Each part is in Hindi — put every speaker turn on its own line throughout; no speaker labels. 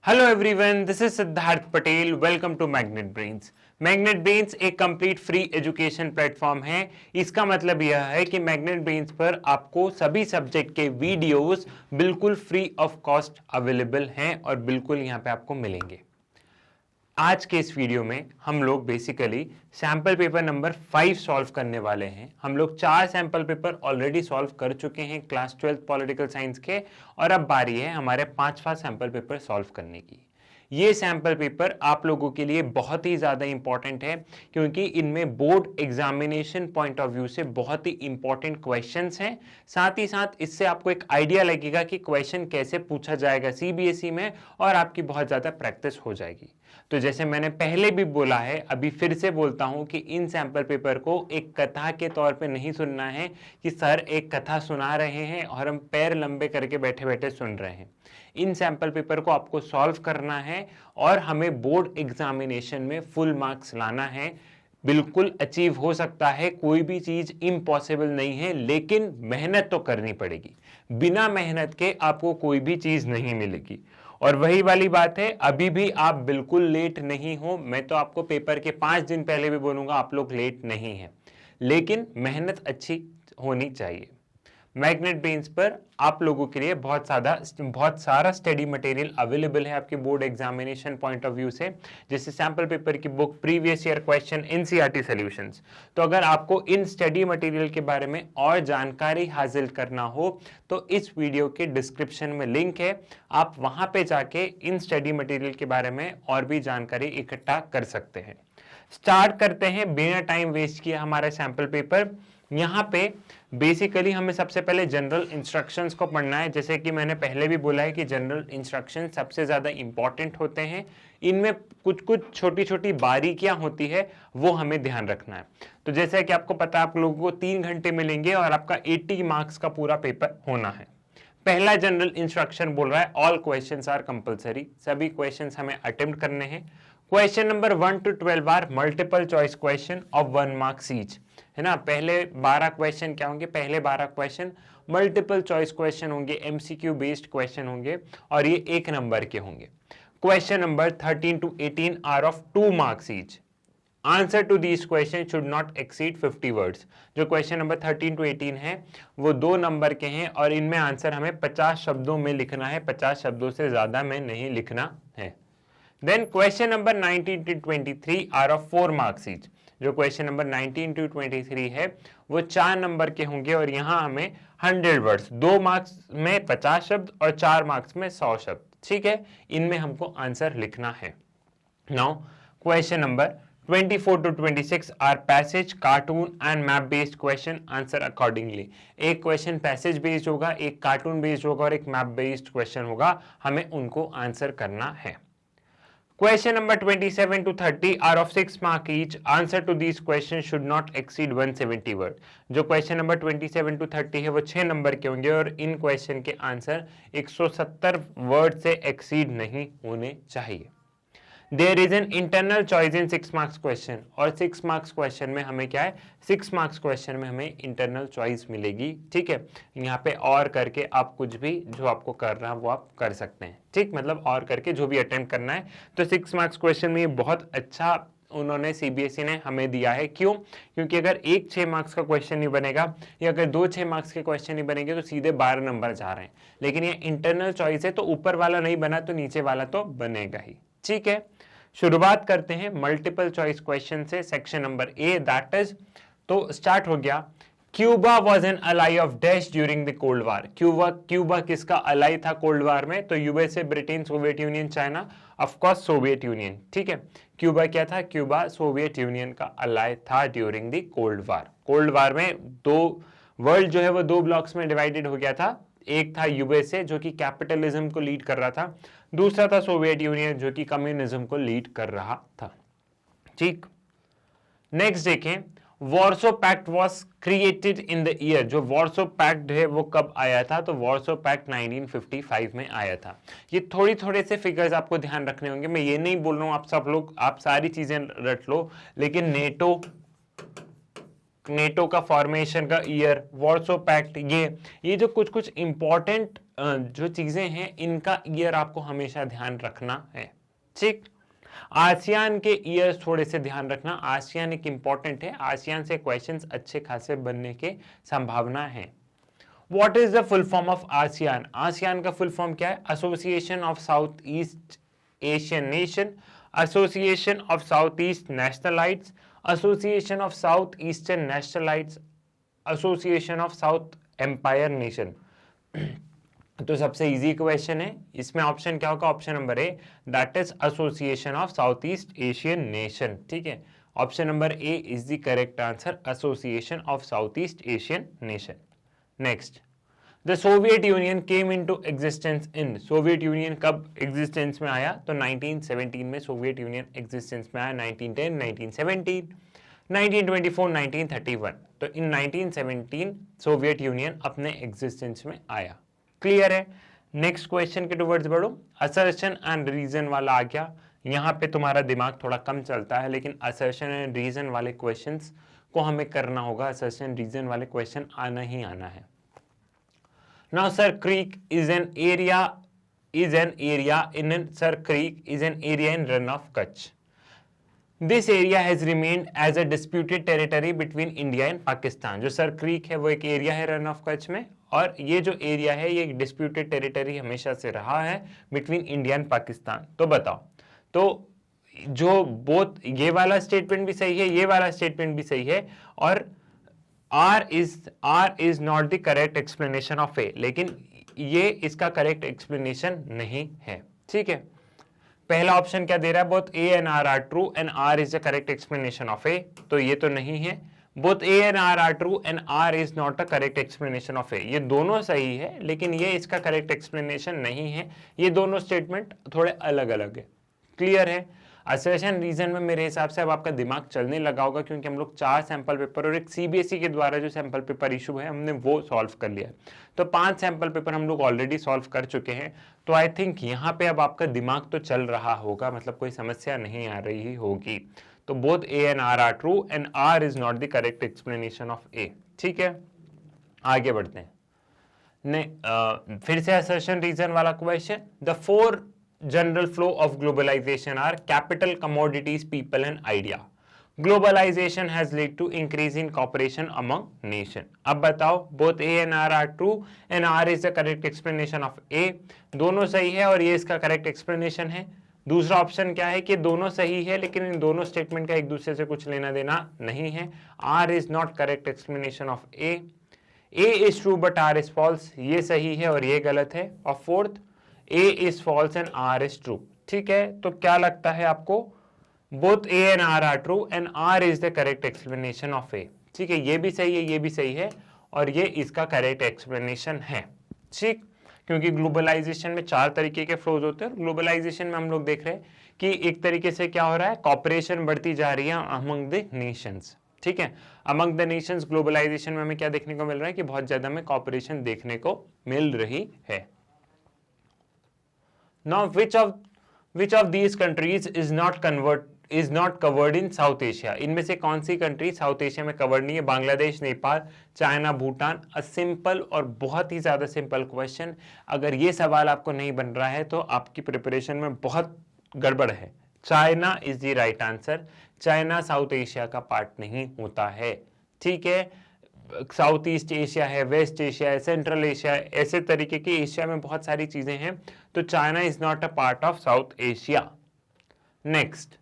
Hello everyone, this is Siddharth Patel. Welcome to Magnet Brains. Magnet Brains एक कंप्लीट फ्री एजुकेशन प्लेटफॉर्म है। इसका मतलब यह है कि मैग्नेट ब्रेन्स पर आपको सभी सब्जेक्ट के वीडियोस बिल्कुल फ्री ऑफ कॉस्ट अवेलेबल हैं और बिल्कुल यहाँ पे आपको मिलेंगे। आज के इस वीडियो में हम लोग basically sample paper number 5 solve करने वाले हैं। हम लोग 4 सैंपल पेपर ऑलरेडी सॉल्व कर चुके हैं क्लास 12 पॉलिटिकल साइंस के, और अब बारी है हमारे 5वां सैंपल पेपर सॉल्व करने की। ये सैंपल पेपर आप लोगों के लिए बहुत ही ज़्यादा इंपॉर्टेंट है क्योंकि इनमें board examination point of view से बहुत ही इंपॉर्टेंट क्वेश्चंस हैं। साथ ही साथ इससे आपको एक आइडिया लगेगा कि क्वेश्चन कैसे पूछा जाएगा सीबीएसई में, और आपकी बहुत ज़्यादा प्रैक्टिस हो जाएगी। तो जैसे मैंने पहले भी बोला है, अभी फिर से बोलता हूं कि इन सैंपल पेपर को एक कथा के तौर पे नहीं सुनना है कि सर एक कथा सुना रहे हैं और हम पैर लंबे करके बैठे बैठे सुन रहे हैं। इन सैंपल पेपर को आपको सॉल्व करना है और हमें बोर्ड एग्जामिनेशन में फुल मार्क्स लाना है। बिल्कुल अचीव हो सकता है, कोई भी चीज इम्पॉसिबल नहीं है, लेकिन मेहनत तो करनी पड़ेगी। बिना मेहनत के आपको कोई भी चीज नहीं मिलेगी। और वही वाली बात है, अभी भी आप बिल्कुल लेट नहीं हो। मैं तो आपको पेपर के 5 दिन पहले भी बोलूंगा आप लोग लेट नहीं हैं, लेकिन मेहनत अच्छी होनी चाहिए। मैग्नेट ब्रेन्स पर आप लोगों के लिए बहुत सारा स्टडी मटेरियल अवेलेबल है आपके board examination point of view से, जैसे सैंपल पेपर की book, previous year question, NCERT solutions. तो अगर आपको इन स्टडी मटेरियल के बारे में और जानकारी हासिल करना हो तो इस वीडियो के डिस्क्रिप्शन में लिंक है, आप वहां पे जाके इन स्टडी मटेरियल के बारे में और भी जानकारी इकट्ठा कर सकते हैं। स्टार्ट करते हैं बिना टाइम वेस्ट किए हमारा सैंपल पेपर। यहाँ पे बेसिकली हमें सबसे पहले जनरल इंस्ट्रक्शंस को पढ़ना है। जैसे कि मैंने पहले भी बोला है कि जनरल इंस्ट्रक्शन सबसे ज़्यादा इंपॉर्टेंट होते हैं। इनमें कुछ कुछ छोटी छोटी बारीकियां होती है, वो हमें ध्यान रखना है। तो जैसे कि आपको पता है, आप लोगों को 3 घंटे मिलेंगे और आपका 80 मार्क्स का पूरा पेपर होना है। पहला जनरल इंस्ट्रक्शन बोल रहा है ऑल क्वेश्चंस आर कंपलसरी। सभी क्वेश्चंस हमें अटेम्प्ट करने हैं। Question number 1 to 12 are multiple choice question of 1 marks each, है ना। पहले 12 क्वेश्चन क्या होंगे? पहले 12 क्वेश्चन मल्टीपल चॉइस क्वेश्चन होंगे, एमसीक्यू बेस्ड क्वेश्चन होंगे और ये 1 नंबर के होंगे। Question number 13 to 18 are of 2 marks each. Answer to this question should not exceed 50 words. जो क्वेश्चन नंबर 13 to 18 है वो 2 नंबर के हैं और इनमें आंसर हमें 50 शब्दों में लिखना है, 50 शब्दों से ज्यादा में नहीं लिखना है। Then question number 19 to 23 are of 4 marks each. जो क्वेश्चन नंबर 19 to 23 है वो 4 नंबर के होंगे और यहाँ हमें 100 वर्ड्स, 2 मार्क्स में 50 शब्द और 4 मार्क्स में 100 शब्द, ठीक है, इनमें हमको आंसर लिखना है। Now question number 24 to 26 are passage, cartoon and map based question, answer accordingly. एक क्वेश्चन पैसेज बेस्ड होगा, एक कार्टून बेस्ड होगा और एक मैप बेस्ड क्वेश्चन होगा, हमें उनको आंसर करना है। Question number 27 to 30 are of 6 mark each. Answer to these questions should not exceed 170 word. जो क्वेश्चन नंबर 27 to 30 है वो 6 नंबर के होंगे और इन क्वेश्चन के आंसर 170 वर्ड से एक्सीड नहीं होने चाहिए। There is an internal choice in 6 marks question, और 6 marks question में हमें क्या है? 6 marks question में हमें internal choice मिलेगी, ठीक है। यहाँ पे और करके आप कुछ भी जो आपको करना है वो आप कर सकते हैं, ठीक, मतलब और करके जो भी अटेम्प्ट करना है। तो 6 marks question में ये बहुत अच्छा उन्होंने सीबीएसई ने हमें दिया है। क्यों? क्योंकि अगर एक 6 मार्क्स का क्वेश्चन नहीं बनेगा या अगर 2 6 मार्क्स के क्वेश्चन नहीं बनेंगे तो सीधे 12 नंबर जा रहे हैं, लेकिन ये इंटरनल चॉइस है तो ऊपर वाला नहीं बना तो नीचे वाला तो बनेगा ही, ठीक है। शुरुआत करते हैं मल्टीपल चॉइस क्वेश्चन से। Section number A, that is, तो स्टार्ट हो गया। Cuba was an ally of dash during the cold war. Cuba किसका अलाई था कोल्ड वार में? तो USA, Britain, Soviet Union, China, of course Soviet Union, ठीक है। क्यूबा क्या था? क्यूबा सोवियत यूनियन का अलाई था during the cold war. Cold war में वर्ल्ड जो है वो 2 ब्लॉक्स में डिवाइडेड हो गया था। एक था यूएसए जो कि कैपिटलिज्म को लीड कर रहा था, दूसरा था सोवियत यूनियन जो कि कम्युनिज्म को लीड कर रहा था, ठीक। नेक्स्ट देखें, Warsaw pact was created in the year. जो वॉर्सो पैक्ट है वो कब आया था? तो वॉर्सो पैक्ट 1955 में आया था। ये थोड़े से फिगर्स आपको ध्यान रखने होंगे। मैं ये नहीं बोल रहा हूं आप सब लोग आप सारी चीजें रट लो, लेकिन नेटो का फॉर्मेशन का ईयर, वॉर्सो पैक्ट, ये जो कुछ इंपॉर्टेंट जो चीजें हैं इनका ईयर आपको हमेशा ध्यान रखना है, ठीक। आसियान के ईयर थोड़े से ध्यान रखना, आसियान एक इंपॉर्टेंट है, आसियान से क्वेश्चंस अच्छे खासे बनने के संभावना है। What is the full form of ASEAN? ASEAN का फुल फॉर्म क्या है? Association of south east Asian nation, association of south east nationalities, association of south eastern nationalities, association of south empire nation. तो सबसे इजी क्वेश्चन है, इसमें ऑप्शन क्या होगा? Option number A, that is association of south east Asian nation, ठीक है। Option number A is the correct answer, association of south east Asian nation. Next, the Soviet union came into existence in, Soviet union कब एग्जिस्टेंस में आया? तो 1917 में सोवियत यूनियन एग्जिस्टेंस में आया, 1910, 1917, 1924, 1931। तो इन 1917 सोवियत यूनियन अपने एग्जिस्टेंस में आया। क्लियर है? नेक्स्ट क्वेश्चन के टुवर्ड्स बढ़ो। असर्शन एंड रीजन वाला आ गया, यहाँ पे तुम्हारा दिमाग थोड़ा कम चलता है, लेकिन असर्शन एंड रीजन वाले क्वेश्चंस को हमें करना होगा, असर्शन रीजन वाले क्वेश्चन आना ही आना है। Now Sir Creek is an area Sir Creek is an area in Rann of Kutch. This area has remained as a disputed territory between India and Pakistan. जो सर क्रीक है वो एक एरिया है रन ऑफ कच्छ में, और ये जो एरिया है ये एक डिस्प्यूटेड टेरिटरी हमेशा से रहा है बिटवीन इंडिया एंड पाकिस्तान। तो बताओ, तो जो बोथ ये वाला स्टेटमेंट भी सही है, ये वाला स्टेटमेंट भी सही है, और R is not the correct explanation of A, लेकिन ये इसका करेक्ट एक्सप्लेनेशन नहीं है, ठीक है। पहला ऑप्शन क्या दे रहा है? Both A and R true and R is the correct explanation of A, तो ये तो नहीं है। Both A and R true and R is not a correct explanation of A, ये दोनों सही है लेकिन ये इसका करेक्ट एक्सप्लेनेशन नहीं है। ये दोनों स्टेटमेंट थोड़े अलग अलग है। क्लियर है? असर्शन रीजन में मेरे हिसाब से अब आपका दिमाग चलने लगा होगा, क्योंकि हम लोग 4 सैंपल पेपर और एक सीबीएसई के द्वारा जो सैंपल पेपर इशू है हमने वो सॉल्व कर लिया है। तो 5 सैंपल पेपर हम लोग ऑलरेडी सॉल्व कर चुके हैं। तो आई थिंक यहाँ पे अब आपका दिमाग तो चल रहा होगा, मतलब कोई समस्या नहीं आ रही होगी। तो both A and R true and R is not the correct explanation of A, ठीक है। आगे बढ़ते हैं। फिर से असर्शन रीजन वाला question. The 4 general flow of globalization are capital, commodities, people and idea. Globalization has led to increase in cooperation among nation. अब बताओ, both A and R are true and R is the correct explanation of A. दोनों सही है और ये इसका correct explanation है। दूसरा ऑप्शन क्या है कि दोनों सही है लेकिन इन दोनों स्टेटमेंट का एक दूसरे से कुछ लेना देना नहीं है। R is not correct explanation of A. A is true but R is false, ये सही है और ये गलत है। और fourth, A is false and R is true, ठीक है। तो क्या लगता है आपको? Both A and R are true and R is the correct explanation of A, ठीक है। ये भी सही है, ये भी सही है और ये इसका करेक्ट एक्सप्लेनेशन है, ठीक। क्योंकि ग्लोबलाइजेशन में 4 तरीके के फ्लोज होते हैं। ग्लोबलाइजेशन में हम लोग देख रहे हैं कि एक तरीके से क्या हो रहा है, कॉपरेशन बढ़ती जा रही है अमंग द नेशंस, ठीक है। अमंग द नेशंस ग्लोबलाइजेशन में हमें क्या देखने को मिल रहा है कि बहुत ज्यादा हमें कॉपरेशन देखने को मिल रही है। Now, which of these countries is not covered in South Asia? इनमें से कौन सी कंट्री साउथ एशिया में कवर्ड नहीं है? Bangladesh, Nepal, China, Bhutan. A simple और बहुत ही ज्यादा सिंपल क्वेश्चन। अगर ये सवाल आपको नहीं बन रहा है तो आपकी प्रिपरेशन में बहुत गड़बड़ है। China is the right answer. China south Asia का पार्ट नहीं होता है, ठीक है। साउथ ईस्ट एशिया है, वेस्ट एशिया है, सेंट्रल एशिया है, ऐसे तरीके की एशिया में बहुत सारी चीजें हैं। तो China is not a part of south Asia. Next,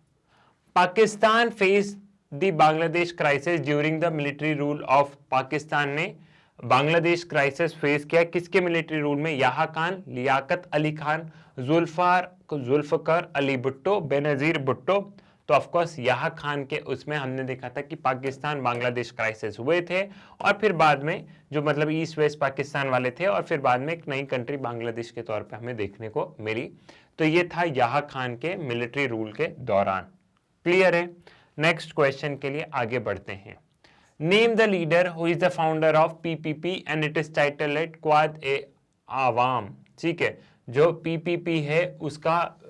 Pakistan face the Bangladesh crisis during the military rule of. Pakistan ने बांग्लादेश क्राइसिस फेस किया किसके मिलिट्री रूल में? याहा खान, लियाकत अली खान, जुल्फकार अली भुट्टो, बेनजीर भुट्टो। तो ऑफकोर्स याहा खान के उसमें हमने देखा था कि पाकिस्तान बांग्लादेश क्राइसिस हुए थे और फिर बाद में जो मतलब ईस्ट वेस्ट पाकिस्तान वाले थे और फिर बाद में एक नई कंट्री बांग्लादेश के तौर पे हमें देखने को मिली। तो ये था याहा खान के मिलिट्री रूल के दौरान। क्लियर है? नेक्स्ट क्वेश्चन के लिए आगे बढ़ते हैं। Name the leader who is the founder of PPP and it is title at Quaid e Awam, ठीक है। जो पीपीपी है उसका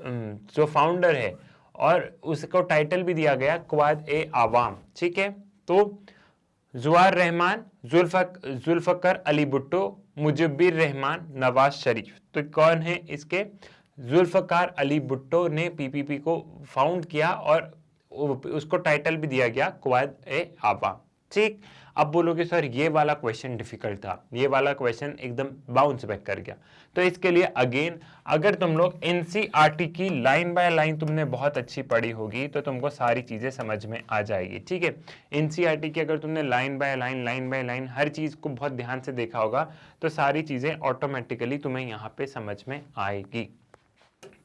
जो फाउंडर है और उसको टाइटल भी दिया गया क्वाद ए आवाम, ठीक है। तो जुआर रहमान, जुल्फकर अली भुट्टो, मुजब्बिर रहमान, नवाज शरीफ। तो कौन है इसके? जुल्फकार अली भुट्टो ने पीपीपी को फाउंड किया और उसको टाइटल भी दिया गया क्वाद ए आबा। ठीक, अब बोलोगे सर ये वाला क्वेश्चन डिफिकल्ट था, ये वाला क्वेश्चन एकदम बाउंस बैक कर गया। तो इसके लिए अगेन, अगर तुम लोग एनसीईआरटी की लाइन बाय लाइन तुमने बहुत अच्छी पढ़ी होगी तो तुमको सारी चीजें समझ में आ जाएगी। ठीक है, एनसीईआरटी की अगर तुमने लाइन बाय लाइन हर चीज को बहुत ध्यान से देखा होगा तो सारी चीजें ऑटोमेटिकली तुम्हें यहाँ पे समझ में आएगी।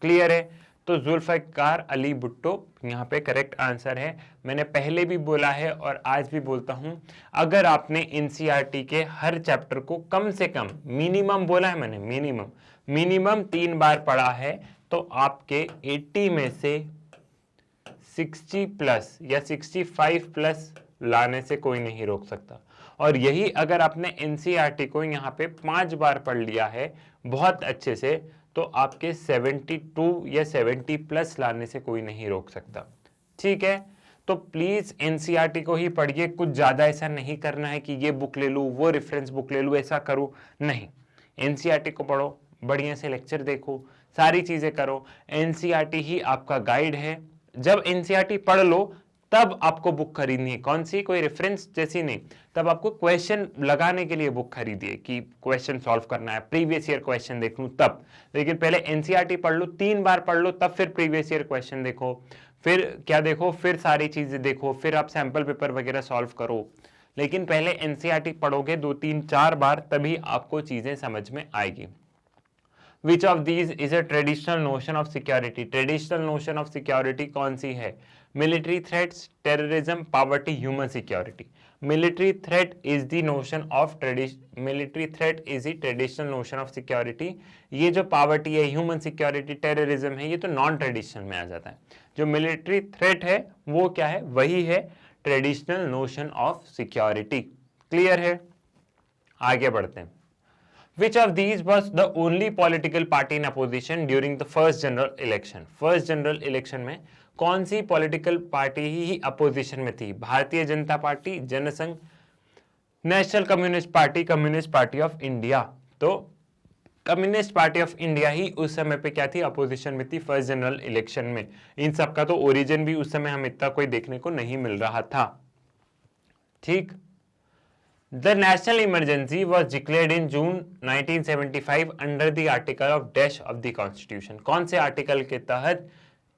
क्लियर है? तो जुल्फकार अली भुट्टो यहाँ पे करेक्ट आंसर है। मैंने पहले भी बोला है और आज भी बोलता हूं, अगर आपने एनसीईआरटी के हर चैप्टर को कम से कम, मिनिमम बोला है मैंने, मिनिमम 3 बार पढ़ा है तो आपके 80 में से 60 प्लस या 65 प्लस लाने से कोई नहीं रोक सकता। और यही अगर आपने एनसीईआरटी को यहाँ पे 5 बार पढ़ लिया है बहुत अच्छे से तो आपके 72 या 70 प्लस लाने से कोई नहीं रोक सकता। ठीक है, तो प्लीज एनसीईआरटी को ही पढ़िए, कुछ ज्यादा ऐसा नहीं करना है कि ये बुक ले लूं, वो रेफरेंस बुक ले लूं, ऐसा करूं नहीं। एनसीईआरटी को पढ़ो, बढ़िया से लेक्चर देखो, सारी चीजें करो। एनसीईआरटी ही आपका गाइड है। जब एनसीईआरटी पढ़ लो तब आपको बुक खरीदनी है, कौन सी? कोई रेफरेंस जैसी नहीं। तब आपको क्वेश्चन लगाने के लिए बुक खरीदिए कि क्वेश्चन सॉल्व करना है, प्रीवियस ईयर क्वेश्चन देख लूं तब। लेकिन पहले एनसीईआरटी पढ़ लो, 3 बार पढ़ लो, तब फिर प्रीवियस ईयर क्वेश्चन देखो, फिर क्या देखो, फिर सारी चीजें देखो, फिर आप सैंपल पेपर वगैरह सॉल्व करो। लेकिन पहले एनसीईआरटी पढ़ोगे 2, 3, 4 बार, तभी आपको चीजें समझ में आएगी। Which of these is a traditional notion of security? Traditional notion of security कौन सी है? Military threats, terrorism, poverty, human security. Military threat is the notion of military threat is the traditional notion of security. ये जो poverty है, human security, terrorism है, ये तो non traditional में आ जाता है। जो military threat है वो क्या है? वही है traditional notion of security. Clear है? आगे बढ़ते हैं। Which of these was the only political party in opposition during the first general election? First general election में कौन सी पॉलिटिकल पार्टी ही अपोजिशन में थी? Bharatiya Janata party, Jana Sangh, national communist party of India. तो कम्युनिस्ट पार्टी ऑफ इंडिया ही उस समय पे क्या थी? अपोजिशन में थी फर्स्ट जनरल इलेक्शन में। इन सबका तो ओरिजिन भी उस समय हमें इतना कोई देखने को नहीं मिल रहा था। ठीक, The national emergency was declared in June 1975 under the article of dash of the Constitution. कौन से आर्टिकल के तहत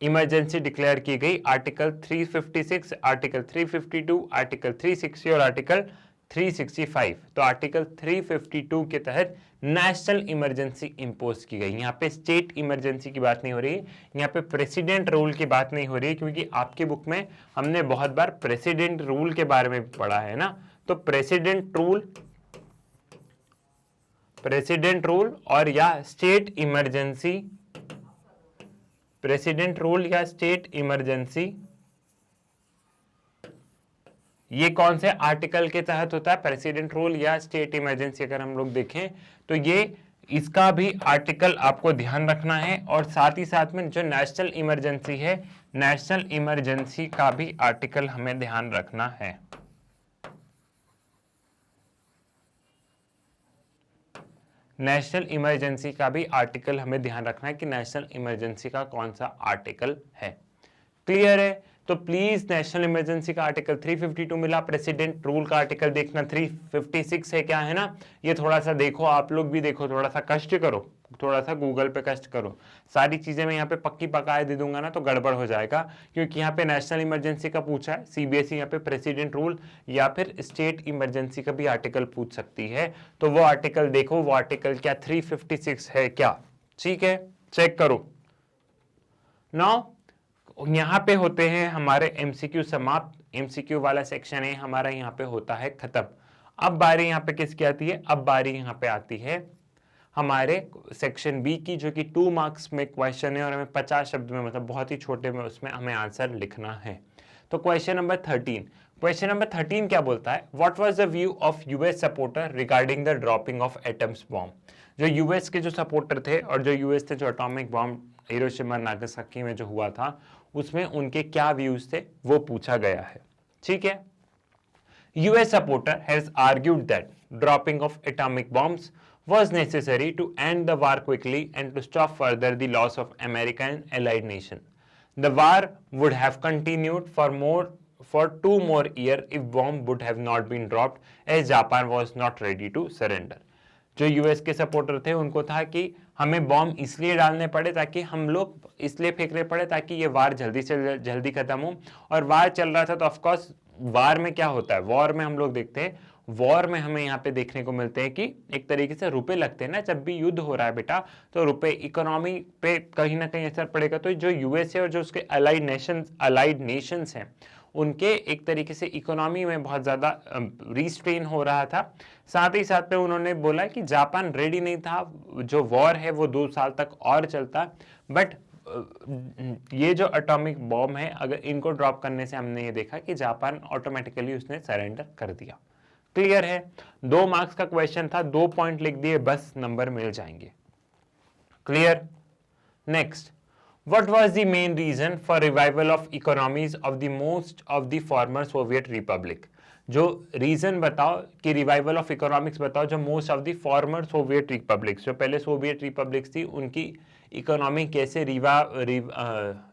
इमरजेंसी डिक्लेयर की गई? आर्टिकल 356, आर्टिकल 352, आर्टिकल 360 और आर्टिकल 365। तो आर्टिकल 352 के तहत नेशनल इमरजेंसी इंपोज की गई। यहाँ पे स्टेट इमरजेंसी की बात नहीं हो रही, यहाँ पे प्रेसिडेंट रूल की बात नहीं हो रही, क्योंकि आपकी बुक में हमने बहुत बार प्रेसिडेंट रूल के बारे में पढ़ा है ना। तो प्रेसिडेंट रूल और या स्टेट इमरजेंसी, प्रेसिडेंट रूल या स्टेट इमरजेंसी, ये कौन से आर्टिकल के तहत होता है? प्रेसिडेंट रूल या स्टेट इमरजेंसी अगर हम लोग देखें तो ये, इसका भी आर्टिकल आपको ध्यान रखना है। और साथ ही साथ में जो नेशनल इमरजेंसी है, नेशनल इमरजेंसी का भी आर्टिकल हमें ध्यान रखना है। नेशनल इमरजेंसी का भी आर्टिकल हमें ध्यान रखना है कि नेशनल इमरजेंसी का कौन सा आर्टिकल है। क्लियर है? तो प्लीज नेशनल इमरजेंसी का आर्टिकल 352 मिला, प्रेसिडेंट रूल का आर्टिकल देखना 356 है क्या, है ना? ये थोड़ा सा देखो, आप लोग भी देखो, थोड़ा सा कष्ट करो, थोड़ा सा गूगल पे कष्ट करो। सारी चीजें मैं यहाँ पे पक्की पकाए दे दूंगा ना तो गड़बड़ हो जाएगा, क्योंकि यहाँ पे नेशनल इमरजेंसी का पूछा है, सीबीएसई यहाँ पे प्रेसिडेंट रूल या फिर स्टेट इमरजेंसी का भी आर्टिकल पूछ सकती है। तो वो आर्टिकल देखो, वो आर्टिकल क्या 356 है क्या? ठीक है, चेक करो। नाउ यहाँ पे होते हैं हमारे एमसीक्यू समाप्त। एमसीक्यू वाला सेक्शन है हमारा यहाँ पे होता है खत्म। अब बारी यहाँ पे किसकी आती है? अब बारी यहाँ पे आती है हमारे सेक्शन बी की, जो कि 2 मार्क्स में क्वेश्चन है और हमें 50 शब्द में, मतलब बहुत ही छोटे में उसमें हमें आंसर लिखना है। तो क्वेश्चन नंबर 13 क्या बोलता है? What was the view of US supporter regarding the dropping of atoms bomb? जो यूएस के जो सपोर्टर थे और जो यूएस थे जो एटॉमिक बॉम्ब हिरोशिमा नागासाकी में जो हुआ था उसमें उनके क्या व्यूज थे वो पूछा गया है। ठीक है, US supporter has argued that dropping of atomic bombs was necessary to end the war quickly and to stop further the loss of America and allied nation. The war would have continued for 2 more years if bomb would have not been dropped as Japan was not ready to surrender. जो यूएस के सपोर्टर थे उनको था कि हमें बॉम्ब इसलिए डालने पड़े ताकि हम लोग इसलिए फेंकने पड़े ताकि ये वार जल्दी से जल्दी खत्म हो, और वार चल रहा था तो ऑफकोर्स वार में क्या होता है, वॉर में हम लोग देखते हैं, वॉर में हमें यहाँ पे देखने को मिलते हैं कि एक तरीके से रुपए लगते हैं ना, जब भी युद्ध हो रहा है बेटा तो रुपए इकोनॉमी पे कहीं ना कहीं असर पड़ेगा। तो जो यूएस है और जो उसके अलाइड नेशंस हैं उनके एक तरीके से इकोनॉमी में बहुत ज़्यादा रिस्ट्रेन हो रहा था। साथ ही साथ में उन्होंने बोला कि जापान रेडी नहीं था, जो वॉर है वो 2 साल तक और चलता, बट ये जो एटॉमिक बॉम्ब है अगर इनको ड्रॉप करने से हमने ये देखा कि जापान ऑटोमेटिकली उसने सरेंडर कर दिया। क्लियर है? 2 मार्क्स का क्वेश्चन था, 2 पॉइंट लिख दिए, बस नंबर मिल जाएंगे। Clear? Next, what was the main reason for revival of economies of the most of the former Soviet Republic? जो रीजन बताओ कि रिवाइवल ऑफ इकोनॉमिक्स बताओ जो most of the former Soviet republics, जो पहले सोवियत रिपब्लिक्स थी, उनकी इकोनॉमी कैसे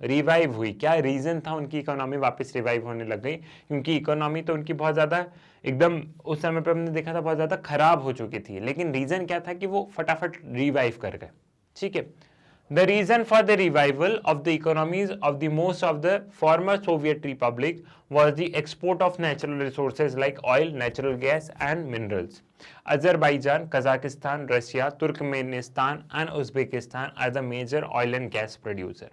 रिवाइव हुई, क्या रीजन था उनकी इकोनॉमी वापस रिवाइव होने लग गई? क्योंकि इकोनॉमी तो उनकी बहुत ज़्यादा एकदम उस समय पर हमने देखा था बहुत ज़्यादा खराब हो चुकी थी, लेकिन रीजन क्या था कि वो फटाफट रिवाइव कर गए। ठीक है, The reason for the revival of the economies of the most of the former Soviet Republic was the export of natural resources like oil, natural gas and minerals. Azerbaijan, Kazakhstan, Russia, Turkmenistan and Uzbekistan are the major oil and gas producer.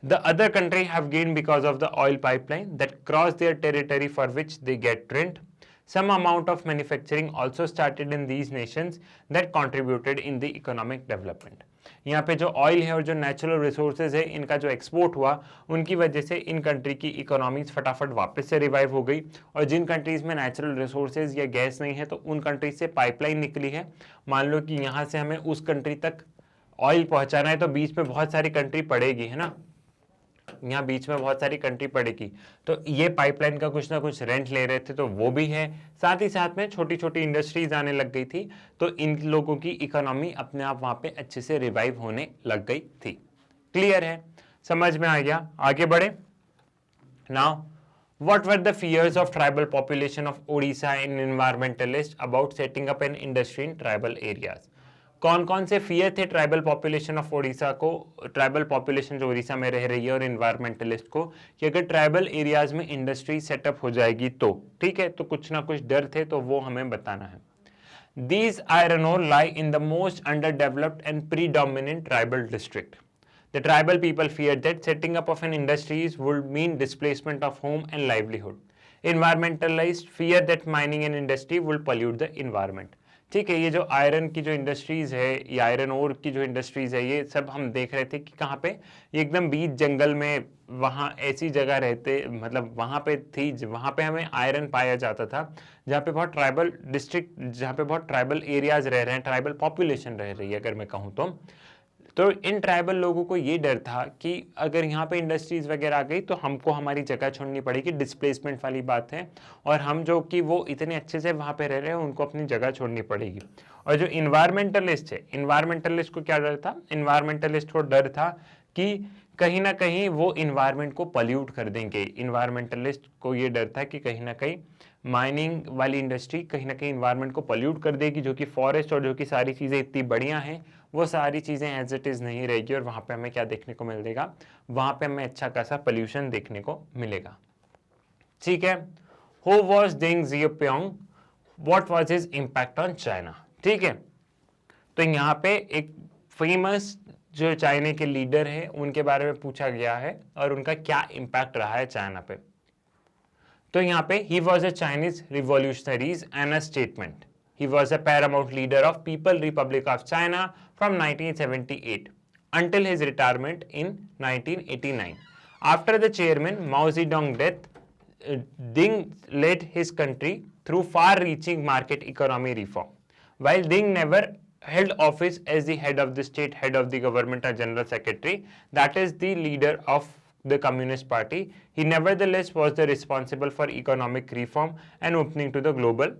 The other countries have gained because of the oil pipeline that cross their territory for which they get rent. Some amount of manufacturing also started in these nations that contributed in the economic development. यहाँ पे जो ऑयल है और जो नेचुरल रिसोर्सेज है इनका जो एक्सपोर्ट हुआ उनकी वजह से इन कंट्री की इकोनॉमीज फटाफट वापस से रिवाइव हो गई, और जिन कंट्रीज में नेचुरल रिसोर्सेज या गैस नहीं है तो उन कंट्रीज से पाइपलाइन निकली है। मान लो कि यहाँ से हमें उस कंट्री तक ऑयल पहुँचाना है तो बीच में बहुत सारी कंट्री पड़ेगी, है ना, यहाँ बीच में बहुत सारी कंट्री पड़ेगी, तो ये पाइपलाइन का कुछ ना कुछ रेंट ले रहे थे तो वो भी है। साथ ही साथ में छोटी छोटी इंडस्ट्रीज आने लग गई थी तो इन लोगों की इकोनॉमी अपने आप वहां पे अच्छे से रिवाइव होने लग गई थी। क्लियर है? समझ में आ गया? आगे बढ़े। Now what were the fears of tribal population of Odisha in environmentalist about setting up an industry in tribal areas? कौन कौन से फियर थे ट्राइबल पॉपुलेशन ऑफ ओडिशा को, ट्राइबल पॉपुलेशन जो ओडिशा में रह रही है और इन्वायरमेंटलिस्ट को, कि अगर ट्राइबल एरियाज में इंडस्ट्री सेटअप हो जाएगी तो ठीक है, तो कुछ ना कुछ डर थे तो वो हमें बताना है। These iron ore lie in the most underdeveloped and predominant tribal district. The tribal people feared that setting up of an industries would mean displacement of home and livelihood. Environmentalists fear that mining and industry will pollute the environment. ठीक है, ये जो आयरन की जो इंडस्ट्रीज है या आयरन ओर की जो इंडस्ट्रीज है ये सब हम देख रहे थे कि कहाँ पे, ये एकदम बीच जंगल में, वहाँ ऐसी जगह रहते, मतलब वहाँ पे थी वहाँ पे हमें आयरन पाया जाता था जहाँ पे बहुत ट्राइबल डिस्ट्रिक्ट, जहाँ पे बहुत ट्राइबल एरियाज रह रहे हैं, ट्राइबल पॉपुलेशन रह रही है अगर मैं कहूँ तो इन ट्राइबल लोगों को ये डर था कि अगर यहाँ पे इंडस्ट्रीज वगैरह आ गई तो हमको हमारी जगह छोड़नी पड़ेगी, डिस्प्लेसमेंट वाली बात है, और हम जो कि वो इतने अच्छे से वहाँ पे रह रहे हैं उनको अपनी जगह छोड़नी पड़ेगी। और जो इन्वायरमेंटलिस्ट है, इन्वायरमेंटलिस्ट को क्या डर था? इन्वायरमेंटलिस्ट को डर था कि कहीं ना कहीं वो इन्वायरमेंट को पल्यूट कर देंगे। इन्वायरमेंटलिस्ट को ये डर था कि कहीं ना कहीं माइनिंग वाली इंडस्ट्री कहीं ना कहीं इन्वायरमेंट को पल्यूट कर देगी, जो कि फॉरेस्ट और जो कि सारी चीज़ें इतनी बढ़िया हैं वो सारी चीज़ें एज इट इज़ नहीं रहेगी, और वहाँ पे हमें क्या देखने को मिलेगा? वहाँ पे हमें अच्छा खासा पोल्यूशन देखने को मिलेगा। ठीक है, who was Deng Xiaoping, what was his impact on China? ठीक है, तो यहाँ पे एक फेमस जो चाइना के लीडर है उनके बारे में पूछा गया है और उनका क्या इम्पैक्ट रहा है चाइना पे। तो यहाँ पे he was a Chinese revolutionaries and a statement. He was a paramount leader of People Republic of China from 1978 until his retirement in 1989. After the chairman Mao Zedong's death, Deng led his country through far-reaching market economy reform. While Deng never held office as the head of the state, head of the government or general secretary, that is the leader of the Communist Party, he nevertheless was the responsible for economic reform and opening to the global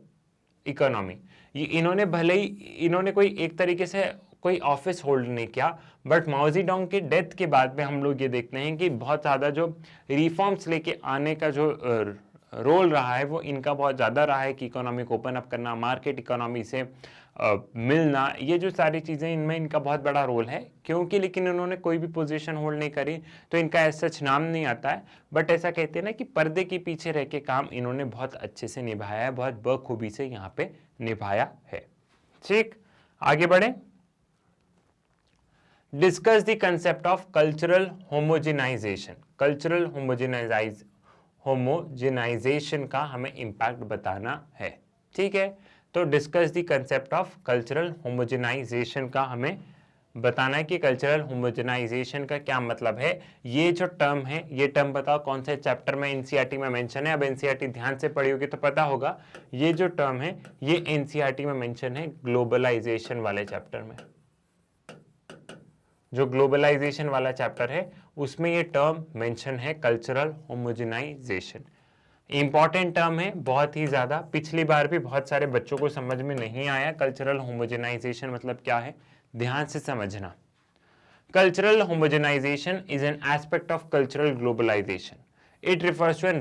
economy. ये इन्होंने कोई एक तरीके से कोई ऑफिस होल्ड नहीं किया, बट माओ जेडोंग के डेथ के बाद में हम लोग ये देखते हैं कि बहुत ज़्यादा जो रिफॉर्म्स लेके आने का जो रोल रहा है वो इनका बहुत ज़्यादा रहा है कि इकोनॉमी को ओपन अप करना, मार्केट इकोनॉमी से मिलना, ये जो सारी चीज़ें इनमें इनका बहुत बड़ा रोल है। क्योंकि लेकिन उन्होंने कोई भी पोजीशन होल्ड नहीं करी तो इनका ऐसा सच नाम नहीं आता है, बट ऐसा कहते हैं ना कि पर्दे के पीछे रह के काम इन्होंने बहुत अच्छे से निभाया है, बहुत बखूबी से यहाँ पे निभाया है। ठीक, आगे बढ़े। Discuss the concept of cultural homogenization. Cultural homogenization का हमें इम्पैक्ट बताना है। ठीक है, तो discuss the concept of cultural homogenization का हमें बताना है कि कल्चरल होमोजेनाइजेशन का क्या मतलब है। ये जो टर्म है, ये टर्म बताओ कौन से चैप्टर में एनसीईआरटी में मेंशन है। अब एनसीईआरटी ध्यान से पढ़ी होगी तो पता होगा, ये जो टर्म है ये एनसीईआरटी में मेंशन है ग्लोबलाइजेशन वाले चैप्टर में। जो ग्लोबलाइजेशन वाला चैप्टर है उसमें ये टर्म मेंशन है, कल्चरल होमोजेनाइजेशन। इंपॉर्टेंट टर्म है बहुत ही ज्यादा, पिछली बार भी बहुत सारे बच्चों को समझ में नहीं आया कल्चरल होमोजेनाइजेशन मतलब क्या है, ध्यान से समझना। Cultural homogenization is an aspect of cultural globalization. It refers to an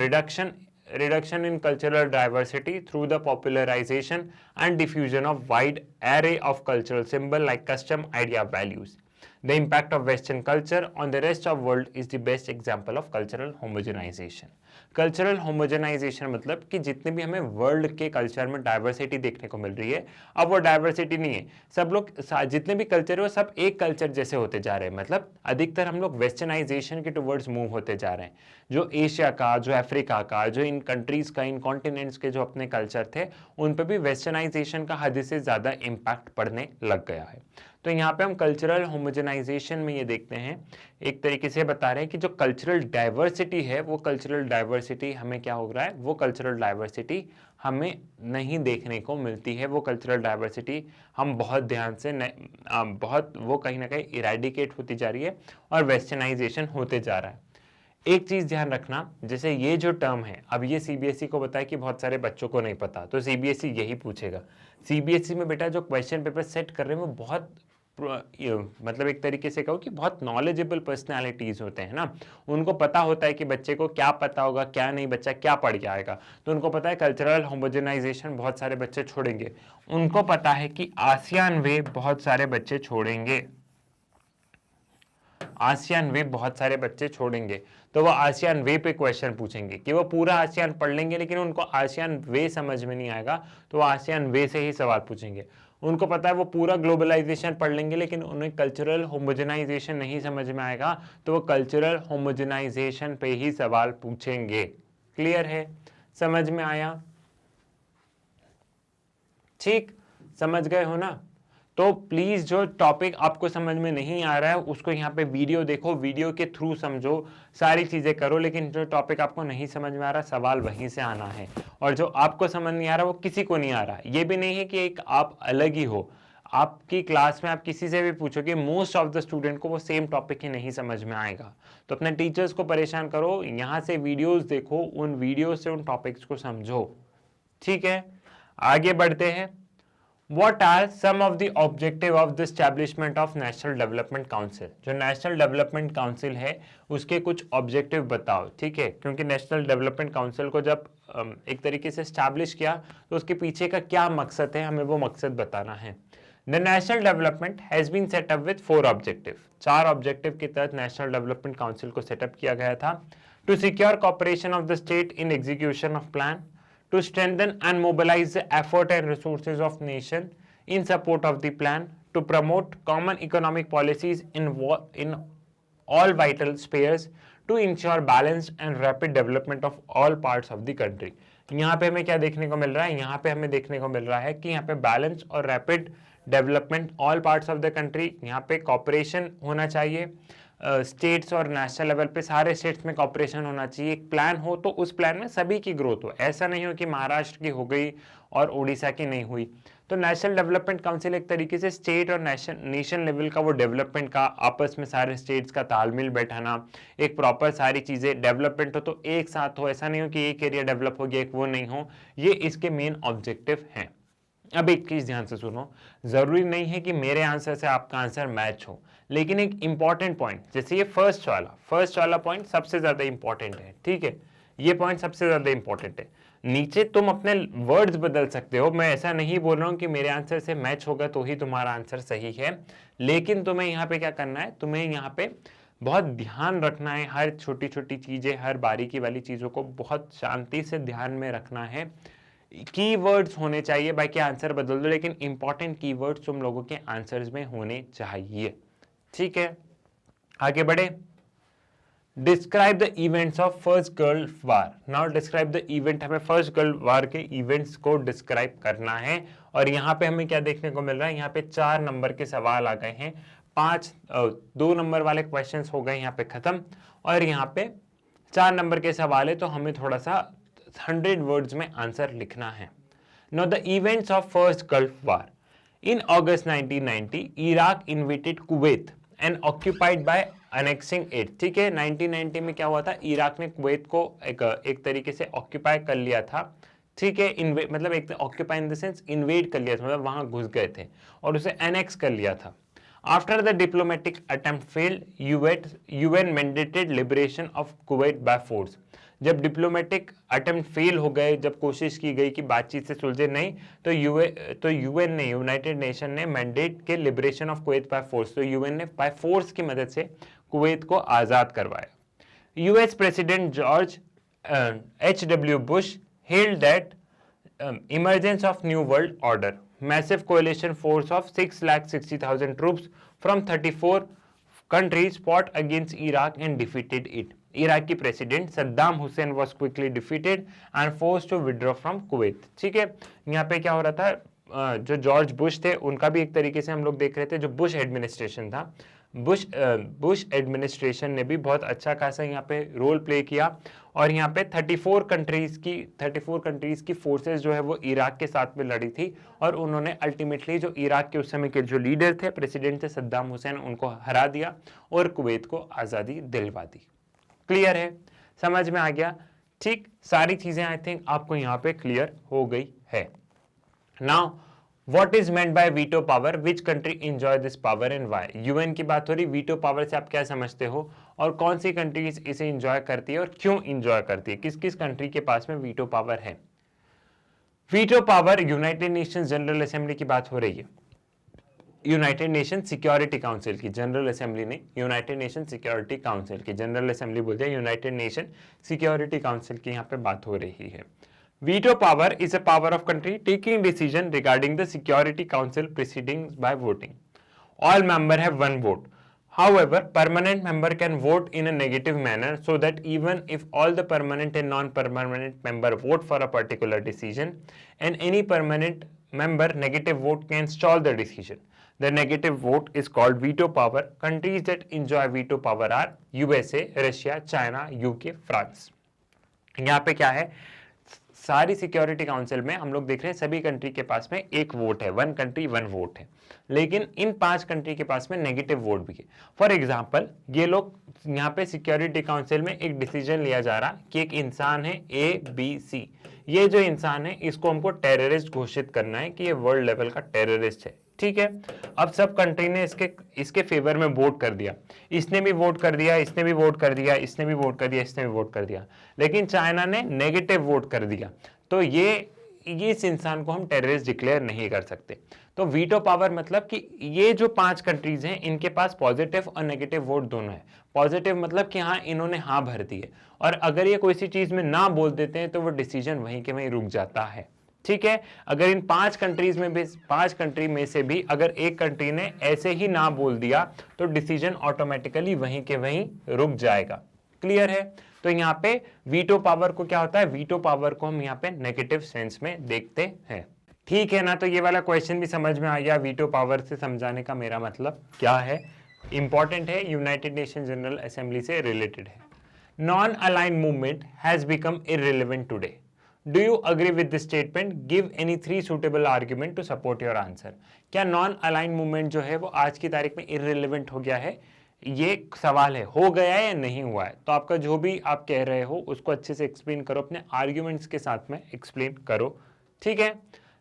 reduction in cultural diversity through the popularization and diffusion of wide array of cultural symbol like custom, idea, values. The impact of Western culture on the rest of world is the best example of cultural homogenization. Cultural homogenization मतलब कि जितने भी हमें वर्ल्ड के कल्चर में डाइवर्सिटी देखने को मिल रही है, अब वो डाइवर्सिटी नहीं है, सब लोग जितने भी कल्चर है वो सब एक कल्चर जैसे होते जा रहे हैं। मतलब अधिकतर हम लोग वेस्टर्नाइजेशन के टुवर्ड्स मूव होते जा रहे हैं। जो एशिया का, जो अफ्रीका का, जो इन कंट्रीज का, इन कॉन्टिनेंट्स के जो अपने कल्चर थे उन पर भी वेस्टर्नाइजेशन का हद से ज़्यादा इम्पैक्ट पड़ने लग गया है। तो यहाँ पे हम कल्चरल होमोजेनाइजेशन में ये देखते हैं, एक तरीके से बता रहे हैं कि जो कल्चरल डाइवर्सिटी है वो कल्चरल डाइवर्सिटी हमें क्या हो रहा है, वो कल्चरल डाइवर्सिटी हमें नहीं देखने को मिलती है। वो कल्चरल डाइवर्सिटी हम बहुत ध्यान से बहुत वो कहीं ना कहीं इरेडिकेट होती जा रही है और वेस्टर्नाइजेशन होते जा रहा है। एक चीज ध्यान रखना, जैसे ये जो टर्म है, अब ये सीबीएसई को बताया कि बहुत सारे बच्चों को नहीं पता, तो सीबीएसई यही पूछेगा। सीबीएसई में बेटा जो क्वेश्चन पेपर सेट कर रहे हैं वो बहुत मतलब एक तरीके से कहो कि बहुत नॉलेजेबल पर्सनालिटीज होते हैं ना, उनको पता होता है कि बच्चे को क्या पता होगा क्या नहीं, बच्चा क्या पढ़ के आएगा। तो उनको पता है कल्चरल होमोजेनाइजेशन बहुत सारे बच्चे छोड़ेंगे, उनको पता है कि आसियान वे बहुत सारे बच्चे छोड़ेंगे, आसियान वे बहुत सारे बच्चे छोड़ेंगे। तो वो आसियान वे पे क्वेश्चन पूछेंगे कि वो पूरा आसियान पढ़ लेंगे लेकिन उनको आसियान वे समझ में नहीं आएगा, तो वो आसियान वे से ही सवाल पूछेंगे। उनको पता है वो पूरा ग्लोबलाइजेशन पढ़ लेंगे लेकिन उन्हें कल्चरल होमोजेनाइजेशन नहीं समझ में आएगा, तो वो कल्चरल होमोजेनाइजेशन पे ही सवाल पूछेंगे। क्लियर है, समझ में आया? ठीक, समझ गए हो ना? तो प्लीज जो टॉपिक आपको समझ में नहीं आ रहा है उसको यहाँ पे वीडियो देखो, वीडियो के थ्रू समझो, सारी चीजें करो, लेकिन जो टॉपिक आपको नहीं समझ में आ रहा सवाल वहीं से आना है। और जो आपको समझ नहीं आ रहा वो किसी को नहीं आ रहा। ये भी नहीं है कि एक आप अलग ही हो, आपकी क्लास में आप किसी से भी पूछोगे मोस्ट ऑफ द स्टूडेंट को वो सेम टॉपिक ही नहीं समझ में आएगा। तो अपने टीचर्स को परेशान करो, यहाँ से वीडियोज देखो, उन वीडियो से उन टॉपिक्स को समझो। ठीक है, आगे बढ़ते हैं। What are some of the objective of the establishment of National Development Council? जो नेशनल डेवलपमेंट काउंसिल है उसके कुछ ऑब्जेक्टिव बताओ। ठीक है, क्योंकि नेशनल डेवलपमेंट काउंसिल को जब एक तरीके से एस्टैब्लिश किया तो उसके पीछे का क्या मकसद है हमें वो मकसद बताना है। The national development has been set up with 4 objectives. 4 objective के तहत नेशनल डेवलपमेंट काउंसिल को सेटअप किया गया था। To secure cooperation of the state in execution of plan, to strengthen and mobilize the effort and resources of nation in support of the plan, to promote common economic policies in all vital spheres, to ensure balanced and rapid development of all parts of the country. यहाँ पे हमें क्या देखने को मिल रहा है, यहाँ पे हमें देखने को मिल रहा है कि यहाँ पे बैलेंस और rapid development all parts of the country, यहाँ पे कॉपरेशन होना चाहिए स्टेट्स और नेशनल लेवल पे, सारे स्टेट्स में कॉपरेशन होना चाहिए। एक प्लान हो तो उस प्लान में सभी की ग्रोथ हो, ऐसा नहीं हो कि महाराष्ट्र की हो गई और उड़ीसा की नहीं हुई। तो नेशनल डेवलपमेंट काउंसिल एक तरीके से स्टेट और नेशन लेवल का वो डेवलपमेंट का आपस में सारे स्टेट्स का तालमेल बैठाना, एक प्रॉपर सारी चीज़ें डेवलपमेंट हो तो एक साथ हो, ऐसा नहीं हो कि एक एरिया डेवलप हो गया एक वो नहीं हो, ये इसके मेन ऑब्जेक्टिव हैं। अब एक चीज ध्यान से सुनो, जरूरी नहीं है कि मेरे आंसर से आपका आंसर मैच हो, लेकिन एक इंपॉर्टेंट पॉइंट, जैसे ये फर्स्ट वाला पॉइंट सबसे ज्यादा इंपॉर्टेंट है, ठीक है, ये पॉइंट सबसे ज्यादा इंपॉर्टेंट है। नीचे तुम अपने वर्ड्स बदल सकते हो, मैं ऐसा नहीं बोल रहा हूं कि मेरे आंसर से मैच होगा तो ही तुम्हारा आंसर सही है, लेकिन तुम्हें यहाँ पे क्या करना है, तुम्हें यहाँ पे बहुत ध्यान रखना है, हर छोटी छोटी चीजें, हर बारीकी वाली चीजों को बहुत शांति से ध्यान में रखना है। कीवर्ड्स होने चाहिए, बाकी आंसर बदल दो, लेकिन इंपॉर्टेंट कीवर्ड्स तुम लोगों के आंसर्स में होने चाहिए, ठीक है। आगे बढ़े। Describe the events of first Gulf war. Now describe the event, हमें फर्स्ट गल्फ वार के इवेंट्स को डिस्क्राइब करना है। और यहाँ पे हमें क्या देखने को मिल रहा है, यहाँ पे 4 नंबर के सवाल आ गए हैं, 2 नंबर वाले क्वेश्चंस हो गए यहाँ पे खत्म, और यहाँ पे 4 नंबर के सवाल है, तो हमें थोड़ा सा 100 वर्ड्स में आंसर लिखना है। Now the events of first Gulf war. In August 1990 Iraq invaded Kuwait and occupied by annexing it, ठीक है। 1990 में क्या हुआ था, इराक ने कुवैत को एक तरीके से ऑक्यूपाई कर लिया था, ठीक है। मतलब एक occupy in the sense invade कर लिया था, मतलब वहां घुस गए थे और उसे एनेक्स कर लिया था। After the diplomatic attempt failed, UN mandated liberation of Kuwait by force. जब डिप्लोमेटिक अटेम्प्ट फेल हो गए, जब कोशिश की गई कि बातचीत से सुलझे नहीं, तो यूएन ने, यूनाइटेड नेशन ने मैंडेट के liberation of Kuwait by force, तो यूएन ने बाय फोर्स की मदद से कुवैत को आजाद करवाया। US president George H.W. Bush hailed that emergence of new world order. Massive coalition force of 660,000 troops from 34 countries fought against Iraq and defeated it. Iraqi president Saddam Hussein was quickly defeated and forced to withdraw from Kuwait. ठीक है, यहाँ पे क्या हो रहा था, जो जॉर्ज बुश थे उनका भी एक तरीके से हम लोग देख रहे थे, जो बुश एडमिनिस्ट्रेशन था, बुश एडमिनिस्ट्रेशन ने भी बहुत अच्छा खासा यहाँ पे रोल प्ले किया, और यहाँ पे 34 कंट्रीज की फोर्सेस जो है वो इराक के साथ में लड़ी थी, और उन्होंने अल्टीमेटली जो इराक के उस समय के जो लीडर थे, प्रेसिडेंट थे सद्दाम हुसैन, उनको हरा दिया और कुवैत को आज़ादी दिलवा दी। क्लियर है, समझ में आ गया, ठीक। सारी चीजें आई थिंक आपको यहाँ पे क्लियर हो गई है। Now what is meant by veto power, which country enjoy this power and why. UN की बात हो रही, वीटो पावर से आप क्या समझते हो, और कौन सी कंट्रीज इसे एंजॉय करती है और क्यों एंजॉय करती है, किस किस कंट्री के पास में वीटो पावर है। Veto power United Nations general assembly की बात हो रही है, यूनाइटेड नेशन सिक्योरिटी काउंसिल की, जनरल असेंबली नहीं, यूनाइटेड नेशन सिक्योरिटी काउंसिल की, जनरल असेंबली बोलते हैं, यूनाइटेड नेशन सिक्योरिटी काउंसिल की यहाँ पे बात हो रही है। Veto power is a power of country taking decision regarding the Security Council proceedings by voting. All members have one vote. However, permanent member can vote in a negative manner, so that even if all the permanent and non-permanent member vote for a particular decision, and any permanent member negative vote can stall the decision. The negative vote is called veto power. Countries that enjoy veto power are USA, Russia, China, UK, France. यहाँ पे क्या है, सारी सिक्योरिटी काउंसिल में हम लोग देख रहे हैं सभी कंट्री के पास में एक वोट है, 1 कंट्री 1 वोट है, लेकिन इन 5 कंट्री के पास में नेगेटिव वोट भी है। फॉर एग्जांपल, ये लोग यहाँ पे सिक्योरिटी काउंसिल में एक डिसीजन लिया जा रहा कि एक इंसान है ABC, ये जो इंसान है इसको हमको टेररिस्ट घोषित करना है कि ये वर्ल्ड लेवल का टेररिस्ट है, ठीक है। अब सब कंट्री ने इसके फेवर में वोट कर दिया, इसने भी वोट कर दिया, इसने भी वोट कर दिया, इसने भी वोट कर दिया, इसने भी वोट कर दिया, लेकिन चाइना ने नेगेटिव वोट कर दिया, तो ये इस इंसान को हम टेररिस्ट डिक्लेयर नहीं कर सकते। तो वीटो पावर मतलब कि ये जो 5 कंट्रीज हैं इनके पास पॉजिटिव और नेगेटिव वोट दोनों है। पॉजिटिव मतलब कि हाँ, इन्होंने हाँ भर दी है, और अगर ये कोई सी चीज में ना बोल देते हैं तो वो डिसीजन वहीं के वहीं रुक जाता है, ठीक है। अगर इन 5 कंट्रीज में भी, 5 कंट्री में से भी अगर एक कंट्री ने ऐसे ही ना बोल दिया तो डिसीजन ऑटोमेटिकली वहीं के वहीं रुक जाएगा। क्लियर है, तो यहाँ पे वीटो पावर को क्या होता है, वीटो पावर को हम यहाँ पे नेगेटिव सेंस में देखते हैं, ठीक है ना। तो ये वाला क्वेश्चन भी समझ में आ गया, वीटो पावर से समझाने का मेरा मतलब क्या है, इंपॉर्टेंट है, यूनाइटेड नेशन जनरल असेंबली से रिलेटेड है। Non align movement has become irrelevant today. Do you agree with this statement, give any 3 suitable argument to support your answer. क्या नॉन अलाइन मूवमेंट जो है वो आज की तारीख में इररिलेवेंट हो गया है, ये सवाल है, हो गया है या नहीं हुआ है। तो आपका जो भी आप कह रहे हो उसको अच्छे से एक्सप्लेन करो, अपने आर्ग्यूमेंट्स के साथ में एक्सप्लेन करो, ठीक है।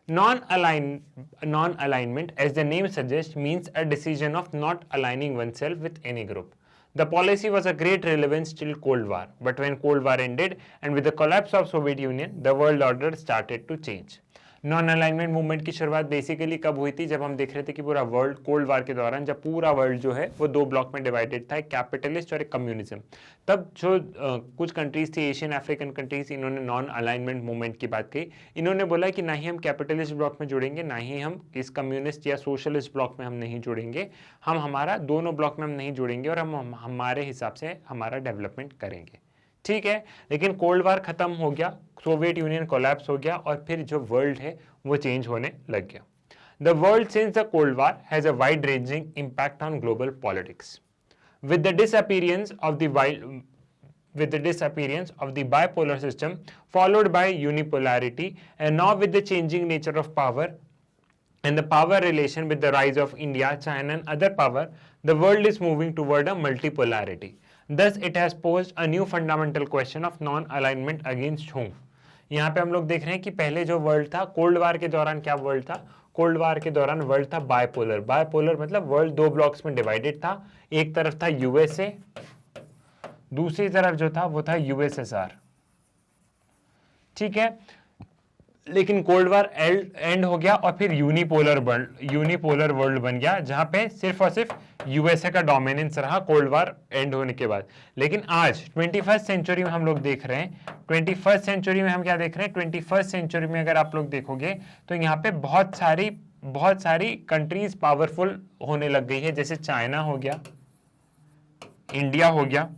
Non-alignment, as the name suggests, means a decision of not aligning oneself with any group. The policy was a great relevance till Cold War, but when Cold War ended and with the collapse of Soviet Union, the world order started to change. Non alignment movement की शुरुआत बेसिकली कब हुई थी? जब हम देख रहे थे कि पूरा वर्ल्ड कोल्ड वार के दौरान, जब पूरा वर्ल्ड जो है वो दो ब्लॉक में डिवाइडेड था, एक कैपिटलिस्ट और एक कम्युनिज्म। तब जो कुछ कंट्रीज थी, एशियन अफ्रीकन कंट्रीज, इन्होंने नॉन अलाइनमेंट मूवमेंट की बात कही। इन्होंने बोला कि ना ही हम कैपिटलिस्ट ब्लॉक में जुड़ेंगे, ना ही हम इस कम्युनिस्ट या सोशलिस्ट ब्लॉक में हम नहीं जुड़ेंगे, हम हमारा दोनों ब्लॉक में हम नहीं जुड़ेंगे और हम हमारे हिसाब से हमारा डेवलपमेंट करेंगे। ठीक है, लेकिन कोल्ड वार खत्म हो गया, सोवियत यूनियन कोलैप्स हो गया और फिर जो वर्ल्ड है वो चेंज होने लग गया। The world since the cold war has a wide ranging impact on global politics. With the disappearance of the bipolar system followed by unipolarity, and now with the changing nature of power and the power relation with the rise of India, China and other power, the world is moving toward a multipolarity. Thus, it has posed a new fundamental question of non-alignment against whom. यहाँ पे हम लोग देख रहे हैं कि पहले जो वर्ल्ड था, कोल्ड वार के दौरान क्या वर्ल्ड था? कोल्ड वार के दौरान वर्ल्ड था बायपोलर। बायपोलर मतलब वर्ल्ड दो ब्लॉक्स में डिवाइडेड था। एक तरफ था यूएसए, दूसरी तरफ जो था वो था यूएसएसआर। ठीक है, लेकिन कोल्ड वार एंड हो गया और फिर यूनिपोलर वर्ल्ड बन गया, जहां पे सिर्फ और सिर्फ यूएसए का डोमिनेंस रहा कोल्ड वार एंड होने के बाद। लेकिन आज 21st सेंचुरी में हम लोग देख रहे हैं, 21st सेंचुरी में हम क्या देख रहे हैं? 21st सेंचुरी में अगर आप लोग देखोगे तो यहाँ पे बहुत सारी कंट्रीज पावरफुल होने लग गई है, जैसे चाइना हो गया, इंडिया हो गया।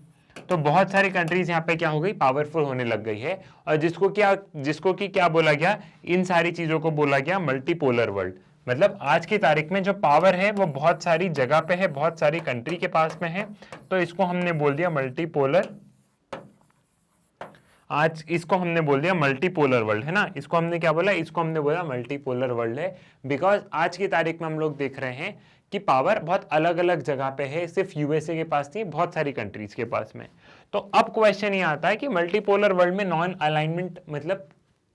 तो बहुत सारी कंट्रीज यहाँ पे क्या हो गई? पावरफुल होने लग गई है। और जिसको कि क्या बोला गया? इन सारी चीजों को बोला गया मल्टीपोलर वर्ल्ड। मतलब आज की तारीख में जो पावर है वो बहुत सारी जगह पे है, बहुत सारी कंट्री के पास में है, तो इसको हमने बोल दिया मल्टीपोलर। आज इसको हमने बोल दिया मल्टीपोलर वर्ल्ड, है ना? इसको हमने क्या बोला? इसको हमने बोला मल्टीपोलर वर्ल्ड है, बिकॉज आज की तारीख में हम लोग देख रहे हैं कि पावर बहुत अलग अलग जगह पे है, सिर्फ यूएसए के पास नहीं, बहुत सारी कंट्रीज के पास में। तो अब क्वेश्चन ये आता है कि मल्टीपोलर वर्ल्ड में नॉन अलाइनमेंट मतलब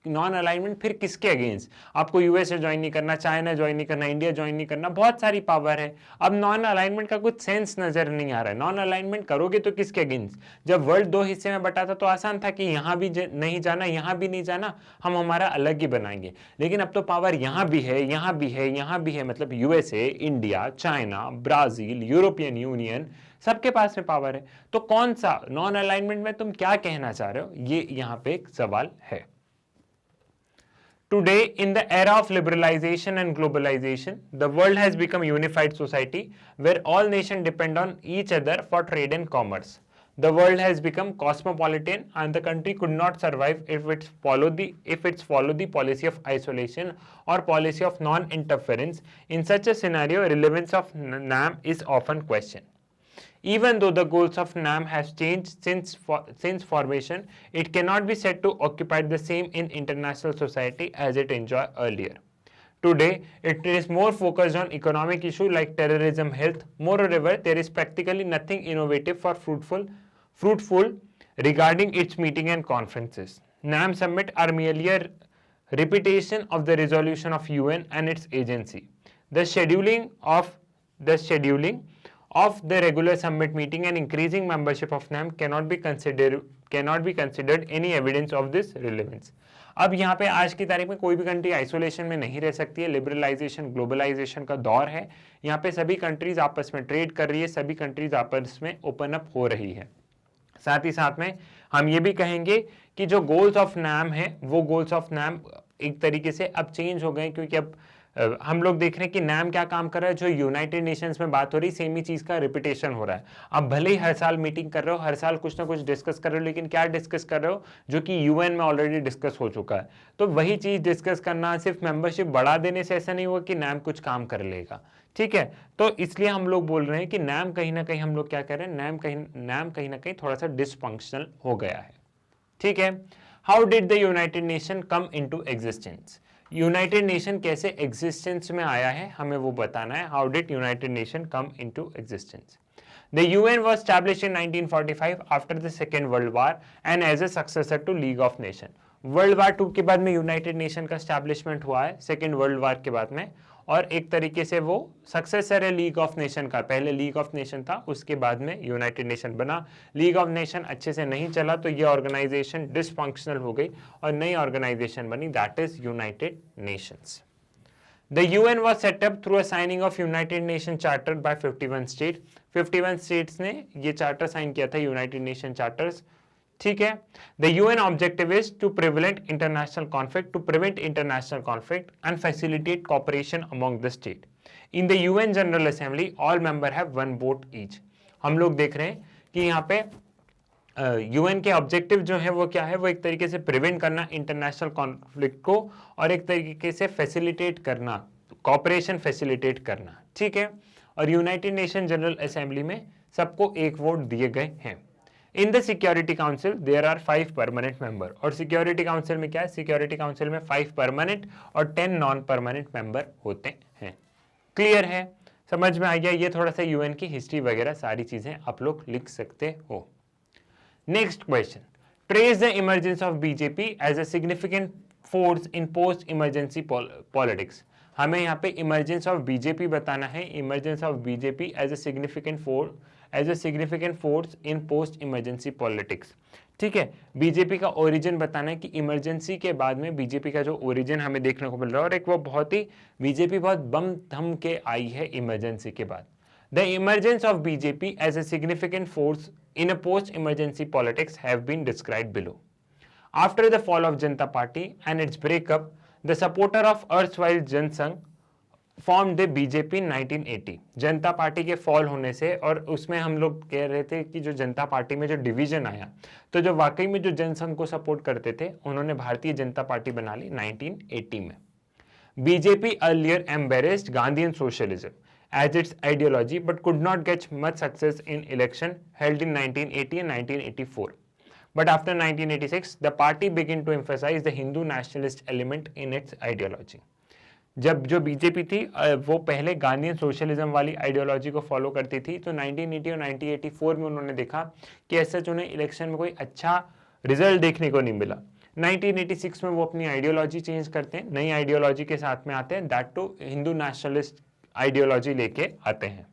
नॉन अलाइनमेंट फिर किसके अगेंस्ट? आपको यूएसए ज्वाइन नहीं करना, चाइना ज्वाइन नहीं करना, इंडिया ज्वाइन नहीं करना, बहुत सारी पावर है। अब नॉन अलाइनमेंट का कुछ सेंस नजर नहीं आ रहा है। नॉन अलाइनमेंट करोगे तो किसके अगेंस्ट? जब वर्ल्ड दो हिस्से में बटा था तो आसान था कि यहाँ भी नहीं जाना, यहाँ भी नहीं जाना, हम हमारा अलग ही बनाएंगे। लेकिन अब तो पावर यहाँ भी है, यहाँ भी है, यहाँ भी है, मतलब USA, India, China, Brazil, European union, सबके पास में पावर है। तो कौन सा नॉन अलाइनमेंट में तुम क्या कहना चाह रहे हो, ये यहाँ पे एक सवाल है। Today, in the era of liberalization and globalization, the world has become a unified society where all nations depend on each other for trade and commerce. The world has become cosmopolitan and the country could not survive if it's followed the policy of isolation or policy of non-interference. In such a scenario, relevance of NAM is often questioned. Even though the goals of NAM has changed since formation, it cannot be said to occupy the same in international society as it enjoyed earlier. Today, it is more focused on economic issues like terrorism, health. Moreover, there is practically nothing innovative or fruitful regarding its meeting and conferences. NAM summit are merely a repetition of the resolution of UN and its agency. The scheduling of the regular summit meeting and increasing membership of NAM cannot be considered any evidence of this relevance. अब यहाँ पे आज की तारीख में कोई भी कंट्री आइसोलेशन में नहीं रह सकती है। लिबरलाइजेशन, ग्लोबलाइजेशन का दौर है। यहाँ पे सभी कंट्रीज आपस में ट्रेड कर रही है, सभी कंट्रीज आपस में ओपन अप हो रही है। साथ ही साथ में हम ये भी कहेंगे कि जो गोल्स ऑफ नैम है वो गोल्स ऑफ नैम एक तरीके से अब चेंज हो गए, क्योंकि अब हम लोग देख रहे हैं कि नैम क्या काम कर रहा है। जो यूनाइटेड नेशंस में बात हो रही, सेम ही चीज का रिपीटेशन हो रहा है। अब भले ही हर साल मीटिंग कर रहे हो, हर साल कुछ ना कुछ डिस्कस कर रहे हो, लेकिन क्या डिस्कस कर रहे हो जो कि यूएन में ऑलरेडी डिस्कस हो चुका है। तो वही चीज डिस्कस करना, सिर्फ मेंबरशिप बढ़ा देने से ऐसा नहीं हुआ कि नैम कुछ काम कर लेगा। ठीक है, तो इसलिए हम लोग बोल रहे हैं कि नैम कहीं ना कहीं हम लोग क्या कर रहे हैं, नैम कहीं ना कहीं थोड़ा सा डिसफंक्शनल हो गया है। ठीक है, how did the United nation come into existence? United nation कैसे एग्जिस्टेंस में आया है, हमें वो बताना है। How did United nation come into existence? The UN was established in 1945 after the Second World War and as a successor to League of Nations. World war 2 के बाद में यूनाइटेड नेशन का स्टैब्लिशमेंट हुआ है, सेकेंड वर्ल्ड वार के बाद में, और एक तरीके से वो सक्सेसर है लीग ऑफ नेशन का। पहले लीग ऑफ नेशन था, उसके बाद में यूनाइटेड नेशन बना। लीग ऑफ नेशन अच्छे से नहीं चला तो ये ऑर्गेनाइजेशन डिसफंक्शनल हो गई और नई ऑर्गेनाइजेशन बनी, that is United Nations. The UN was set up through a signing of United Nations Charter by 51 states. 51 states ने ये चार्टर साइन किया था, यूनाइटेड नेशन चार्टर्स, ठीक है। The UN objective is to prevent international conflict and facilitate cooperation among the state. In the UN General Assembly, all members have one vote each. हम लोग देख रहे हैं कि यहाँ पे यूएन के ऑब्जेक्टिव जो है वो क्या है, वो एक तरीके से प्रिवेंट करना इंटरनेशनल कॉन्फ्लिक्ट को और एक तरीके से फैसिलिटेट करना, कॉपरेशन फैसिलिटेट करना, ठीक है। और यूनाइटेड नेशन जनरल असेंबली में सबको एक वोट दिए गए हैं। In the security council there are 5 permanent member, और सिक्योरिटी काउंसिल में क्या है, सिक्योरिटी काउंसिल में 5 परमानेंट और 10 नॉन परमानेंट मेंबर होते हैं। क्लियर है, समझ में आ गया। ये थोड़ा सा यूएन की हिस्ट्री वगैरह सारी चीजें आप लोग लिख सकते हो। Next question. Trace the emergence of BJP as a significant force in post-emergency politics. हमें यहाँ पे emergence of BJP बताना है, emergence of BJP as a significant force in post-emergency politics. ठीक है, बीजेपी का ओरिजिन बताना है कि इमरजेंसी के बाद में बीजेपी का जो ओरिजिन हमें देखने को मिल रहा है, और एक वो बहुत ही बीजेपी बहुत बम धम के आई है इमरजेंसी के बाद। The emergence of BJP as a significant force in a post-emergency politics have been described below. After the fall of Janata Party and its breakup, the supporter of erstwhile Jan Sangh formed the BJP in 1980. Janata party के फॉल होने से, और उसमें हम लोग कह रहे थे कि जो जनता पार्टी में जो डिवीजन आया, तो जो वाकई में जो जनसंघ को सपोर्ट करते थे उन्होंने भारतीय जनता पार्टी बना ली 1980 में। BJP earlier embraced Gandhian socialism as its ideology but could not get much success in election held in 1980 and 1984. But after 1986, the party began to emphasize the Hindu nationalist element in its ideology. जब जो बीजेपी थी वो पहले गांधीयन सोशलिज्म वाली आइडियोलॉजी को फॉलो करती थी, तो 1980 और 1984 में उन्होंने देखा कि ऐसा उन्हें इलेक्शन में कोई अच्छा रिजल्ट देखने को नहीं मिला। 1986 में वो अपनी आइडियोलॉजी चेंज करते हैं, नई आइडियोलॉजी के साथ में आते हैं, that too Hindu nationalist ideology लेके आते हैं।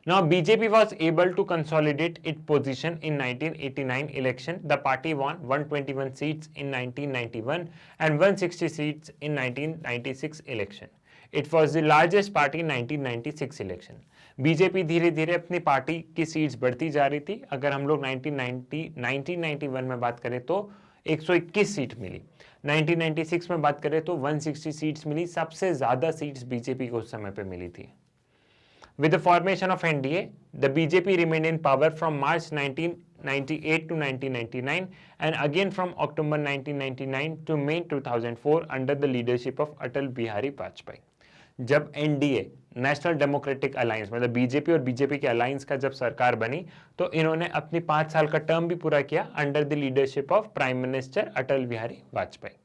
Now BJP was able to consolidate its position in 1989 election. The party won 121 seats in 1991 and 160 seats in 1996 election. It was the largest party in 1996 election. BJP धीरे धीरे अपनी पार्टी की सीट्स बढ़ती जा रही थी। अगर हम लोग 1991 में बात करें तो 121 सीट मिली, 1996 में बात करें तो 160 सीट्स मिली। सबसे ज्यादा सीट्स बीजेपी को उस समय पे मिली थी। With the formation of NDA, the BJP remained in power from March 1998 to 1999 and again from October 1999 to May 2004 under the leadership of Atal Bihari Vajpayee. जब NDA नेशनल डेमोक्रेटिक अलायंस मतलब बीजेपी और बीजेपी के अलायंस का जब सरकार बनी तो इन्होंने अपनी 5 साल का टर्म भी पूरा किया under the leadership of prime minister Atal Bihari Vajpayee.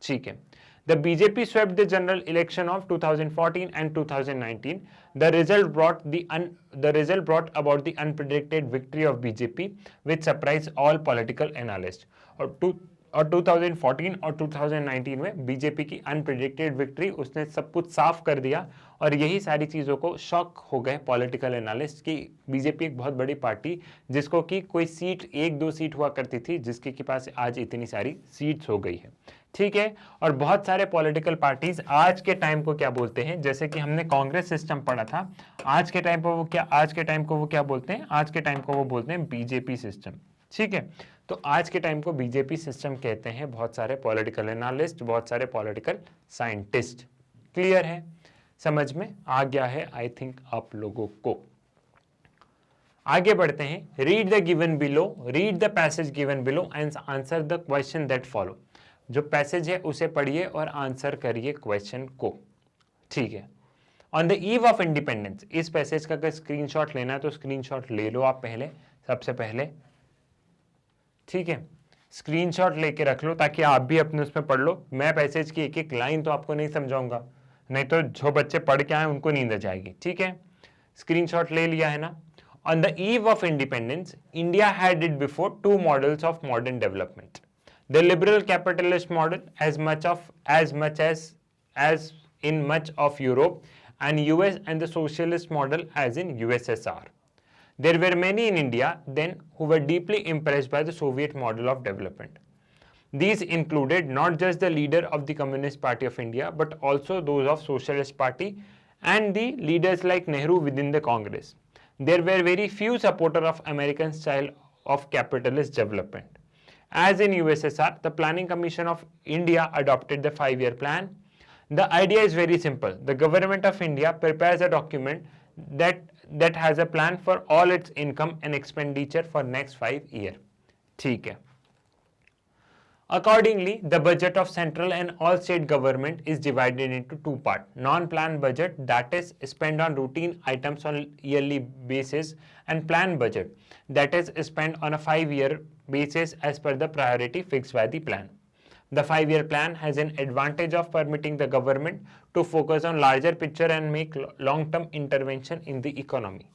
ठीक है। The BJP swept the general election of 2014 and 2019. The result brought about the unpredicted victory of BJP, which surprised all political analysts. और 2014 और 2019 में बीजेपी की अनप्रेडिक्टेड विक्ट्री उसने सब कुछ साफ कर दिया और यही सारी चीज़ों को शॉक हो गए पॉलिटिकल एनालिस्ट कि बीजेपी एक बहुत बड़ी पार्टी जिसको कि कोई सीट 1-2 सीट हुआ करती थी जिसके के पास आज इतनी सारी सीट्स हो गई है। ठीक है। और बहुत सारे पॉलिटिकल पार्टीज आज के टाइम को क्या बोलते हैं, जैसे कि हमने कांग्रेस सिस्टम पढ़ा था, आज के टाइम को वो क्या बोलते हैं, आज के टाइम को वो बोलते हैं बीजेपी सिस्टम। ठीक है। तो आज के टाइम को बीजेपी सिस्टम कहते हैं बहुत सारे पॉलिटिकल एनालिस्ट, बहुत सारे पॉलिटिकल साइंटिस्ट। क्लियर है, समझ में आ गया है आई थिंक आप लोगों को। आगे बढ़ते हैं। Read the given below, read the passage given below and answer the question that follow. जो पैसेज है उसे पढ़िए और आंसर करिए क्वेश्चन को। ठीक है। On the eve of independence, इस पैसेज का अगर स्क्रीनशॉट लेना है तो स्क्रीनशॉट ले लो आप पहले, सबसे पहले। ठीक है, स्क्रीनशॉट लेके रख लो ताकि आप भी अपने उसमें पढ़ लो। मैं पैसेज की एक एक लाइन तो आपको नहीं समझाऊंगा, नहीं तो जो बच्चे पढ़ के आए उनको नींद आ जाएगी। ठीक है, स्क्रीनशॉट ले लिया है ना। On the eve of independence, India had it before 2 models of modern development. The liberal capitalist model, as much as in much of Europe and US, and the socialist model as in USSR. There were many in India then who were deeply impressed by the Soviet model of development. These included not just the leader of the Communist Party of India, but also those of Socialist Party and the leaders like Nehru within the Congress. There were very few supporters of American style of capitalist development. As in USSR, the Planning Commission of India adopted the 5-year plan. The idea is very simple. The government of India prepares a document that has a plan for all its income and expenditure for next 5 years. ठीक है. Accordingly, the budget of central and all state government is divided into two parts. Non-planned budget, that is spent on routine items on yearly basis, and planned budget, that is spent on a 5-year basis as per the priority fixed by the plan. The 5-year plan has an advantage of permitting the government to focus on larger picture and make long-term intervention in the economy.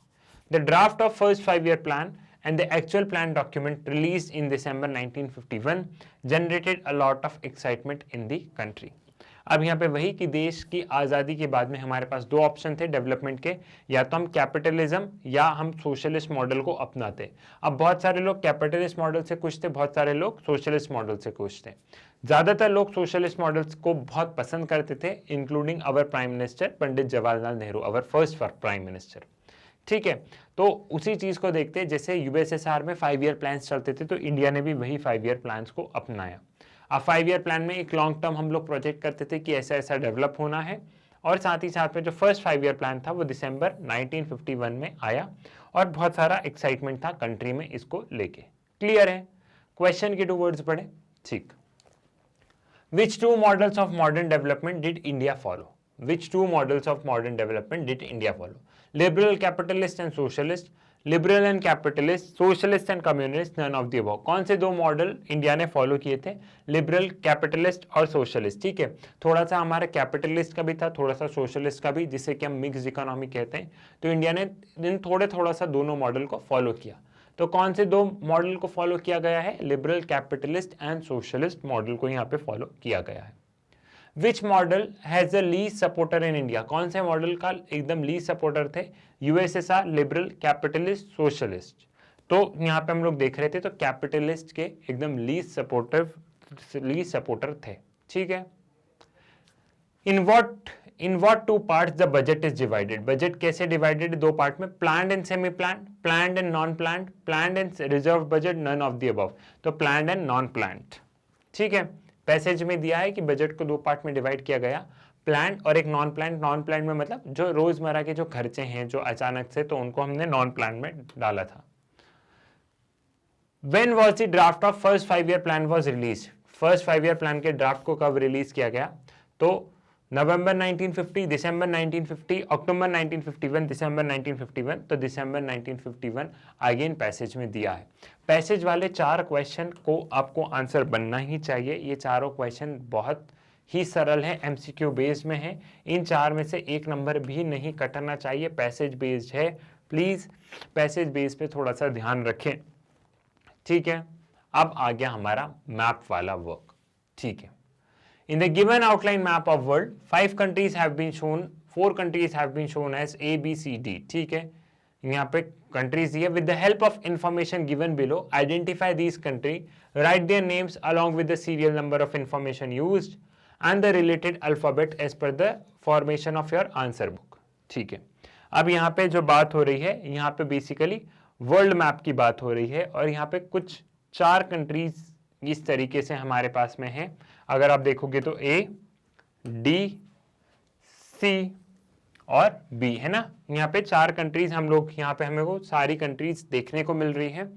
The draft of first 5-year plan and the actual plan document released in December 1951 generated a lot of excitement in the country. अब यहाँ पे वही कि देश की आज़ादी के बाद में हमारे पास दो ऑप्शन थे डेवलपमेंट के, या तो हम कैपिटलिज्म या हम सोशलिस्ट मॉडल को अपनाते. अब बहुत सारे लोग कैपिटलिस्ट मॉडल से खुश थे, बहुत सारे लोग सोशलिस्ट मॉडल से खुश थे. ज़्यादातर लोग सोशलिस्ट मॉडल्स को बहुत पसंद करते थे, including our prime minister Pandit Jawaharlal Nehru, our first prime minister. ठीक है, तो उसी चीज़ को देखते, जैसे यूएसएसआर में 5-year प्लान्स चलते थे, तो इंडिया ने भी वही 5-year प्लान्स को अपनाया. अब 5-year प्लान में एक लॉन्ग टर्म हम लोग प्रोजेक्ट करते थे कि ऐसा ऐसा डेवलप होना है, और साथ ही साथ में जो फर्स्ट 5-year प्लान था वो दिसंबर 1951 में आया, और बहुत सारा एक्साइटमेंट था कंट्री में इसको लेके. क्लियर है? क्वेश्चन के 2 वर्ड्स पढ़े. ठीक. Which two models of modern development did India follow? Which two models of modern development did India follow? Liberal, capitalist and socialist. Liberal and capitalist, socialist and communist, none of the above. कौन से दो मॉडल इंडिया ने फॉलो किए थे? लिबरल, कैपिटलिस्ट और सोशलिस्ट. ठीक है, थोड़ा सा हमारा कैपिटलिस्ट का भी था, थोड़ा सा सोशलिस्ट का भी, जिसे कि हम मिक्स इकोनॉमी कहते हैं. तो इंडिया ने इन थोड़ा सा दोनों मॉडल को फॉलो किया. तो कौन से दो मॉडल को फॉलो किया गया है? Liberal, capitalist and socialist model को यहाँ पे फॉलो किया गया है. Which model has the least supporter in India? कौन से मॉडल का एकदम लीस्ट सपोर्टर थे? USSR, liberal, capitalist, socialist. तो यहाँ पे हम लोग देख रहे थे, तो कैपिटलिस्ट के एकदम लीस्ट सपोर्टर थे. ठीक है. In what two parts the budget is divided? Budget कैसे डिवाइडेड? दो पार्ट में, planned and semi planned, planned and non planned, planned and reserve budget, none of the above. तो प्लान्ड एंड नॉन प्लान्ड. ठीक है, पैसेज में दिया है कि बजट को दो पार्ट में डिवाइड किया गया, प्लान्ड और एक नॉन प्लान्ड. नॉन प्लान्ड में मतलब जो रोजमर्रा के जो खर्चे हैं जो अचानक से, तो उनको हमने नॉन प्लान्ड में डाला था. When was the draft of first 5-year plan was released? First 5-year plan के ड्राफ्ट को कब रिलीज किया गया? तो नवंबर 1950, दिसंबर 1950, अक्टूबर 1951, दिसंबर 1951. तो दिसंबर 1951 अगेन पैसेज में दिया है. पैसेज वाले 4 क्वेश्चन को आपको आंसर बनना ही चाहिए. ये चारों क्वेश्चन बहुत ही सरल है, एमसीक्यू बेस्ड में है. इन 4 में से 1 नंबर भी नहीं कटना चाहिए. पैसेज बेस्ड है, प्लीज पैसेज बेस्ड पे थोड़ा सा ध्यान रखें. ठीक है, अब आ गया हमारा मैप वाला वर्क. ठीक है. In the given outline map of world, 4 countries have been shown as A, B, C, D. ठीक है, यहाँ पे countries दिए. With the help of information given below, identify these countries, write their names along with the serial number of information used and the related alphabet as per the formation of your answer book. ठीक है, अब यहाँ पे जो बात हो रही है, यहाँ पे बेसिकली वर्ल्ड मैप की बात हो रही है, और यहाँ पे कुछ 4 कंट्रीज इस तरीके से हमारे पास में है. अगर आप देखोगे तो A, D, C और B है ना. यहाँ पे 4 कंट्रीज हम लोग, यहाँ पे हमें को सारी कंट्रीज देखने को मिल रही है.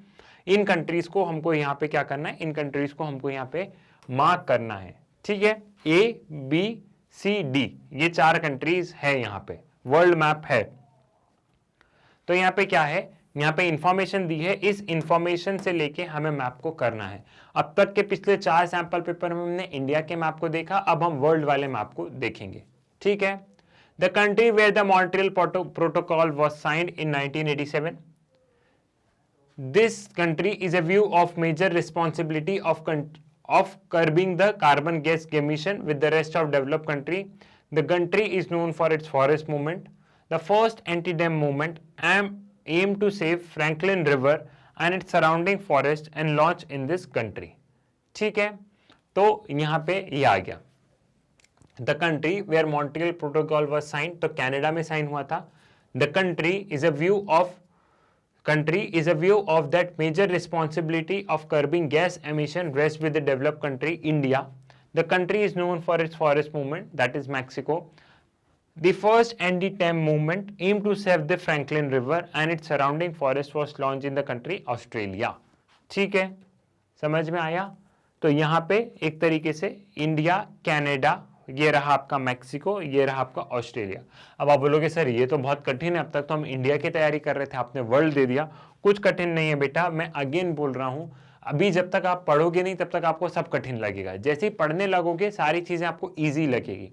इन कंट्रीज को हमको यहाँ पे क्या करना है? इन कंट्रीज को हमको यहाँ पे मार्क करना है. ठीक है, A, B, C, D ये 4 कंट्रीज है. यहाँ पे वर्ल्ड मैप है. तो यहाँ पे क्या है? यहाँ पे इंफॉर्मेशन दी है, इस इंफॉर्मेशन से लेके हमें मैप को करना है. अब तक के पिछले 4 सैंपल पेपर में हमने इंडिया के मैप को देखा, अब हम वर्ल्ड वाले मैप को देखेंगे. ठीक है. The country where the Montreal protocol was signed in 1987. This country is a view of major responsibility of curbing the carbon gas emission with the rest of developed country. The country is known for its forest movement. The first anti-dam movement aimed to save Franklin River and its surrounding forest and launch in this country. ठीक है, तो यहाँ पे ये आ गया. The country where Montreal Protocol was signed, तो कनाडा में साइन हुआ था. The country is a view of that major responsibility of curbing gas emission rests with the developed country India. The country is known for its forest movement, that is Mexico. The first anti-dam movement aimed to save the Franklin River and its surrounding forest was launched in the country Australia. ठीक है, समझ में आया? तो यहाँ पे एक तरीके से इंडिया, कनाडा, ये रहा आपका मैक्सिको, ये रहा आपका ऑस्ट्रेलिया. अब आप बोलोगे सर ये तो बहुत कठिन है, अब तक तो हम इंडिया की तैयारी कर रहे थे, आपने वर्ल्ड दे दिया. कुछ कठिन नहीं है बेटा, मैं अगेन बोल रहा हूं, अभी जब तक आप पढ़ोगे नहीं तब तक आपको सब कठिन लगेगा. जैसे ही पढ़ने लगोगे सारी चीजें आपको ईजी लगेगी.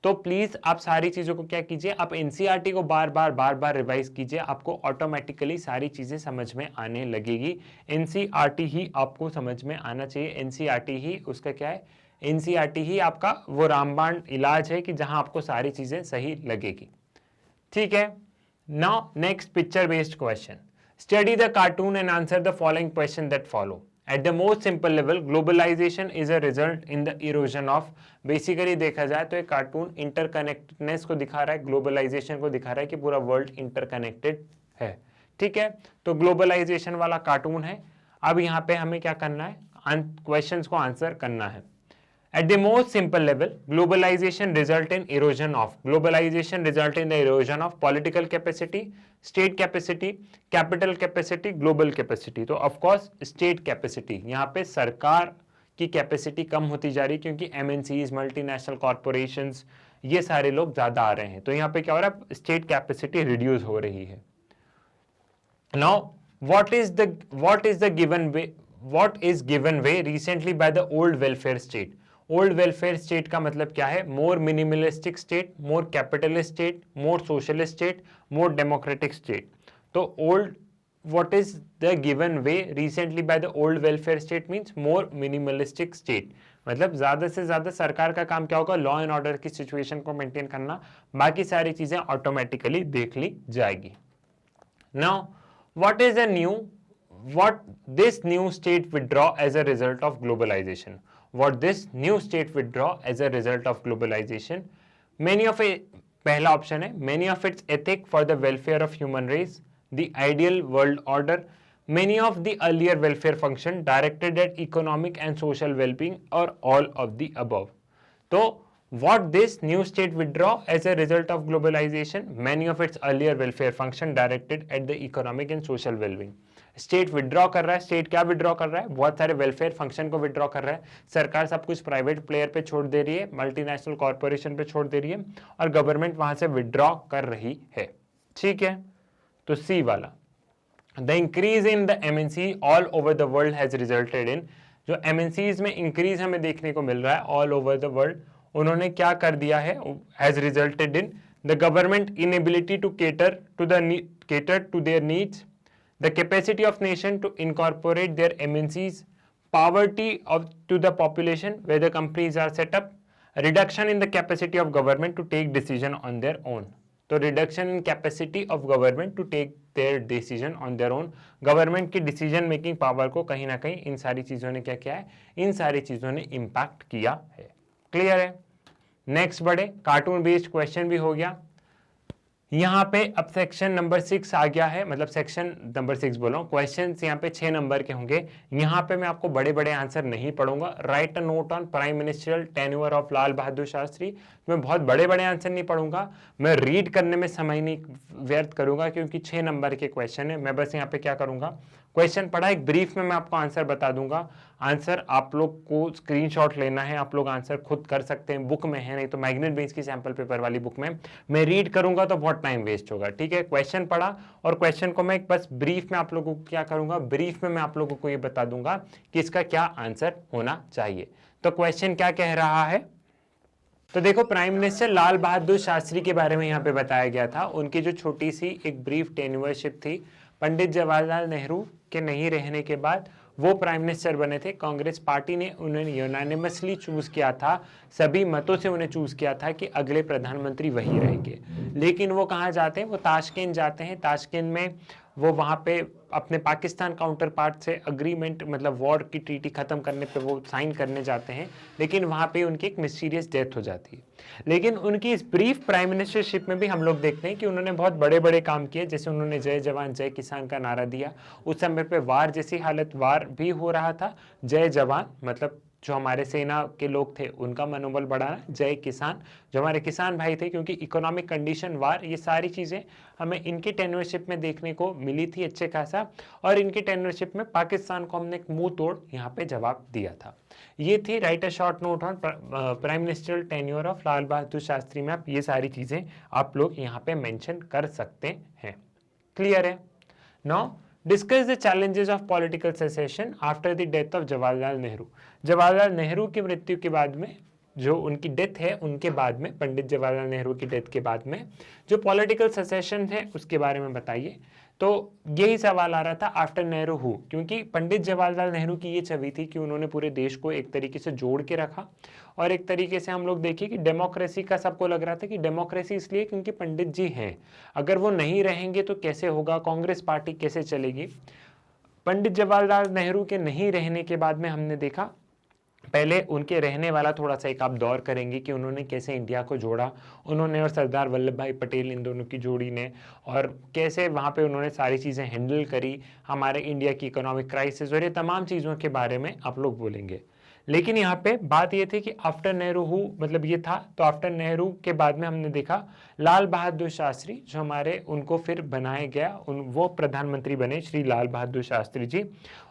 तो प्लीज आप सारी चीजों को क्या कीजिए, आप एनसीईआरटी को बार बार रिवाइज कीजिए, आपको ऑटोमेटिकली सारी चीजें समझ में आने लगेगी. एनसीईआरटी ही आपको समझ में आना चाहिए. एनसीईआरटी ही उसका क्या है, एनसीईआरटी ही आपका वो रामबाण इलाज है कि जहां आपको सारी चीजें सही लगेगी. ठीक है, now next picture based question. Study the cartoon and answer the following question that follow. At the most simple level, globalization is a result in the erosion of. Basically देखा जाए तो एक कार्टून इंटरकनेक्टेडनेस को दिखा रहा है, ग्लोबलाइजेशन को दिखा रहा है कि पूरा वर्ल्ड इंटरकनेक्टेड है. ठीक है, तो ग्लोबलाइजेशन वाला कार्टून है. अब यहाँ पे हमें क्या करना है, क्वेश्चंस को आंसर करना है. At the most simple level, globalization result in erosion of. Globalization result in the erosion of political capacity, state capacity, capital capacity, global capacity. तो of course state capacity. यहाँ पे सरकार की कैपेसिटी कम होती जा रही क्योंकि MNCs, मल्टीनेशनल कॉर्पोरेशंस, ये सारे लोग ज्यादा आ रहे हैं. तो यहाँ पे क्या हो रहा है, स्टेट कैपेसिटी रिड्यूस हो रही है. Now, what is given way recently by the old welfare state? Old welfare state का मतलब क्या है, मोर मिनिमलिस्टिक स्टेट, मोर कैपिटलिस्ट स्टेट, मोर सोशलिस्ट स्टेट, मोर डेमोक्रेटिक स्टेट. तो old, what is the given way recently by the old welfare state means more minimalistic state. मतलब ज्यादा से ज्यादा सरकार का काम क्या होगा, लॉ एंड ऑर्डर की सिचुएशन को मेंटेन करना, बाकी सारी चीजें ऑटोमेटिकली देख ली जाएगी. Now what is the new, what this new state withdraw as a result of globalization. What this new state withdraw as a result of globalization. Many of it, पहला ऑप्शन है, many of its ethic for the welfare of human race, the ideal world order, many of the earlier welfare function directed at economic and social well-being, or all of the above. तो what this new state withdraw as a result of globalization, many of its earlier welfare function directed at the economic and social well-being. State withdraw कर रहा है. स्टेट क्या विड्रॉ कर रहा है, बहुत सारे वेलफेयर फंक्शन को विड्रॉ कर रहा है. सरकार सब कुछ प्राइवेट प्लेयर पे छोड़ दे रही है, मल्टीनेशनल कॉर्पोरेशन पे छोड़ दे रही है, और गवर्नमेंट वहां से विड्रॉ कर रही है. ठीक है, तो सी वाला. The increase in the MNC all over the world has resulted इन. जो एमएनसीज में इंक्रीज हमें देखने को मिल रहा है ऑल ओवर द वर्ल्ड, उन्होंने क्या कर दिया है, has resulted in the government inability to cater to their needs, the capacity of nation to incorporate their MNCs, poverty to the population where the companies are set up, reduction in the capacity of government to take decision on their own. तो reduction in capacity of government to take their decision on their own, government की डिसीजन मेकिंग पावर को कहीं ना कहीं इन सारी चीजों ने क्या किया है, इन सारी चीजों ने इम्पैक्ट किया है. क्लियर है. नेक्स्ट बढ़े, कार्टून बेस्ड क्वेश्चन भी हो गया. यहाँ पे अब सेक्शन नंबर 6 आ गया है, मतलब सेक्शन नंबर 6 बोल रहा हूँ. क्वेश्चन यहाँ पे 6 नंबर के होंगे. यहाँ पे मैं आपको बड़े बड़े आंसर नहीं पढ़ूंगा. Write a note on prime ministerial tenure of Lal Bahadur Shastri. मैं बहुत बड़े बड़े आंसर नहीं पढ़ूंगा, मैं रीड करने में समय नहीं व्यर्थ करूंगा क्योंकि 6 नंबर के क्वेश्चन है. मैं बस यहाँ पे क्या करूंगा, क्वेश्चन पढ़ा, एक ब्रीफ में मैं आपको आंसर बता दूंगा. आंसर आप लोग को स्क्रीनशॉट लेना है, आप लोग आंसर खुद कर सकते हैं, बुक में है, नहीं तो मैग्नेट ब्रेन्स की सैंपल पेपर वाली बुक में. मैं रीड करूंगा तो बहुत टाइम वेस्ट होगा. ठीक है, क्वेश्चन पढ़ा और क्वेश्चन को मैं बस ब्रीफ में आप लोगों को क्या करूंगा, ब्रीफ में मैं आप लोगों को ये बता दूंगा कि इसका क्या आंसर होना चाहिए. तो क्वेश्चन क्या कह रहा है, तो देखो प्राइम मिनिस्टर लाल बहादुर शास्त्री के बारे में यहाँ पे बताया गया था. उनकी जो छोटी सी एक ब्रीफ टेन्योरशिप थी, पंडित जवाहरलाल नेहरू के नहीं रहने के बाद वो प्राइम मिनिस्टर बने थे। कांग्रेस पार्टी ने उन्हें यूनानिमसली चूज किया था, सभी मतों से उन्हें चूज किया था कि अगले प्रधानमंत्री वही रहेंगे। लेकिन वो कहाँ जाते हैं, वो ताशकेंत जाते हैं। ताशकेंत में वो वहाँ पे अपने पाकिस्तान काउंटर पार्ट से अग्रीमेंट, मतलब वॉर की ट्रीटी खत्म करने पे वो साइन करने जाते हैं, लेकिन वहाँ पे उनकी एक मिस्टीरियस डेथ हो जाती है। लेकिन उनकी इस ब्रीफ प्राइम मिनिस्टरशिप में भी हम लोग देखते हैं कि उन्होंने बहुत बड़े बड़े काम किए, जैसे उन्होंने जय जवान जय किसान का नारा दिया। उस समय पे वार जैसी हालत, वार भी हो रहा था, जय जवान मतलब जो हमारे सेना के लोग थे उनका मनोबल बढ़ाना, जय किसान जो हमारे किसान भाई थे, क्योंकि इकोनॉमिक कंडीशन, वार, ये सारी चीज़ें हमें इनकी टेन्योरशिप में देखने को मिली थी अच्छे खासा। और इनकी टेन्योरशिप में पाकिस्तान को हमने एक मुंह तोड़ यहाँ पे जवाब दिया था। ये थी write a short note on prime minister tenure of Lal Bahadur Shastri में। आप ये सारी चीज़ें आप लोग यहाँ पे मेंशन कर सकते हैं। क्लियर है? Now discuss the challenges of political cessation after the death of Jawaharlal Nehru. Jawaharlal Nehru की मृत्यु के बाद में, जो उनकी डेथ है उनके बाद में, पंडित जवाहरलाल नेहरू की डेथ के बाद में जो पॉलिटिकल सेसेशन है उसके बारे में बताइए। तो यही सवाल आ रहा था आफ्टर नेहरू हु, क्योंकि पंडित जवाहरलाल नेहरू की ये छवि थी कि उन्होंने पूरे देश को एक तरीके से जोड़ के रखा। और एक तरीके से हम लोग देखिए कि डेमोक्रेसी का सबको लग रहा था कि डेमोक्रेसी इसलिए क्योंकि पंडित जी हैं, अगर वो नहीं रहेंगे तो कैसे होगा, कांग्रेस पार्टी कैसे चलेगी। पंडित जवाहरलाल नेहरू के नहीं रहने के बाद में हमने देखा, पहले उनके रहने वाला थोड़ा सा एक आप दौर करेंगे कि उन्होंने कैसे इंडिया को जोड़ा, उन्होंने और सरदार वल्लभ भाई पटेल, इन दोनों की जोड़ी ने, और कैसे वहाँ पे उन्होंने सारी चीज़ें हैंडल करी, हमारे इंडिया की इकोनॉमिक क्राइसिस और ये तमाम चीज़ों के बारे में आप लोग बोलेंगे। लेकिन यहाँ पे बात ये थी कि आफ्टर नेहरू हु, मतलब ये था, तो आफ्टर नेहरू के बाद में हमने देखा लाल बहादुर शास्त्री, जो हमारे उनको फिर बनाया गया, वो प्रधानमंत्री बने श्री लाल बहादुर शास्त्री जी,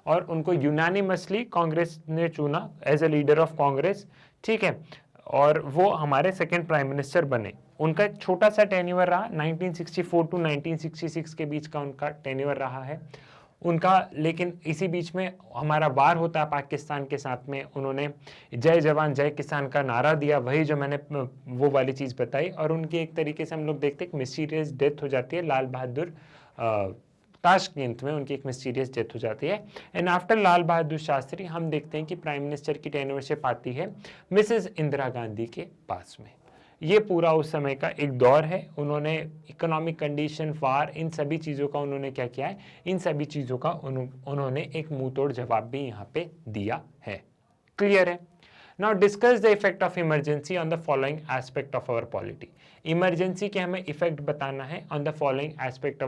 और उनको यूनानिमसली कांग्रेस ने चुना as a leader of Congress, ठीक है, और वो हमारे सेकंड प्राइम मिनिस्टर बने। उनका एक छोटा सा टेन्योर रहा, 1964 टू 1966 के बीच का उनका टेन्योर रहा है उनका। लेकिन इसी बीच में हमारा वार होता है पाकिस्तान के साथ में, उन्होंने जय जवान जय किसान का नारा दिया, वही जो मैंने वो वाली चीज़ बताई, और उनकी एक तरीके से हम लोग देखते हैं मिस्टीरियस डेथ हो जाती है लाल बहादुर, ताशकेंत में उनकी एक मिस्टीरियस डेथ हो जाती है। एंड आफ्टर लाल बहादुर शास्त्री हम देखते हैं कि प्राइम मिनिस्टर की टेन्योरशिप आती है मिसेस इंदिरा गांधी के पास में। ये पूरा उस समय का एक दौर है। उन्होंने इकोनॉमिक कंडीशन, वार, इन सभी चीज़ों का उन्होंने क्या किया है, इन सभी चीज़ों का उन्होंने एक मुंह तोड़ जवाब भी यहाँ पे दिया है। क्लियर है? Now discuss the effect of emergency on the following aspect of our polity. Emergency के हमें इफेक्ट बताना है on the following aspect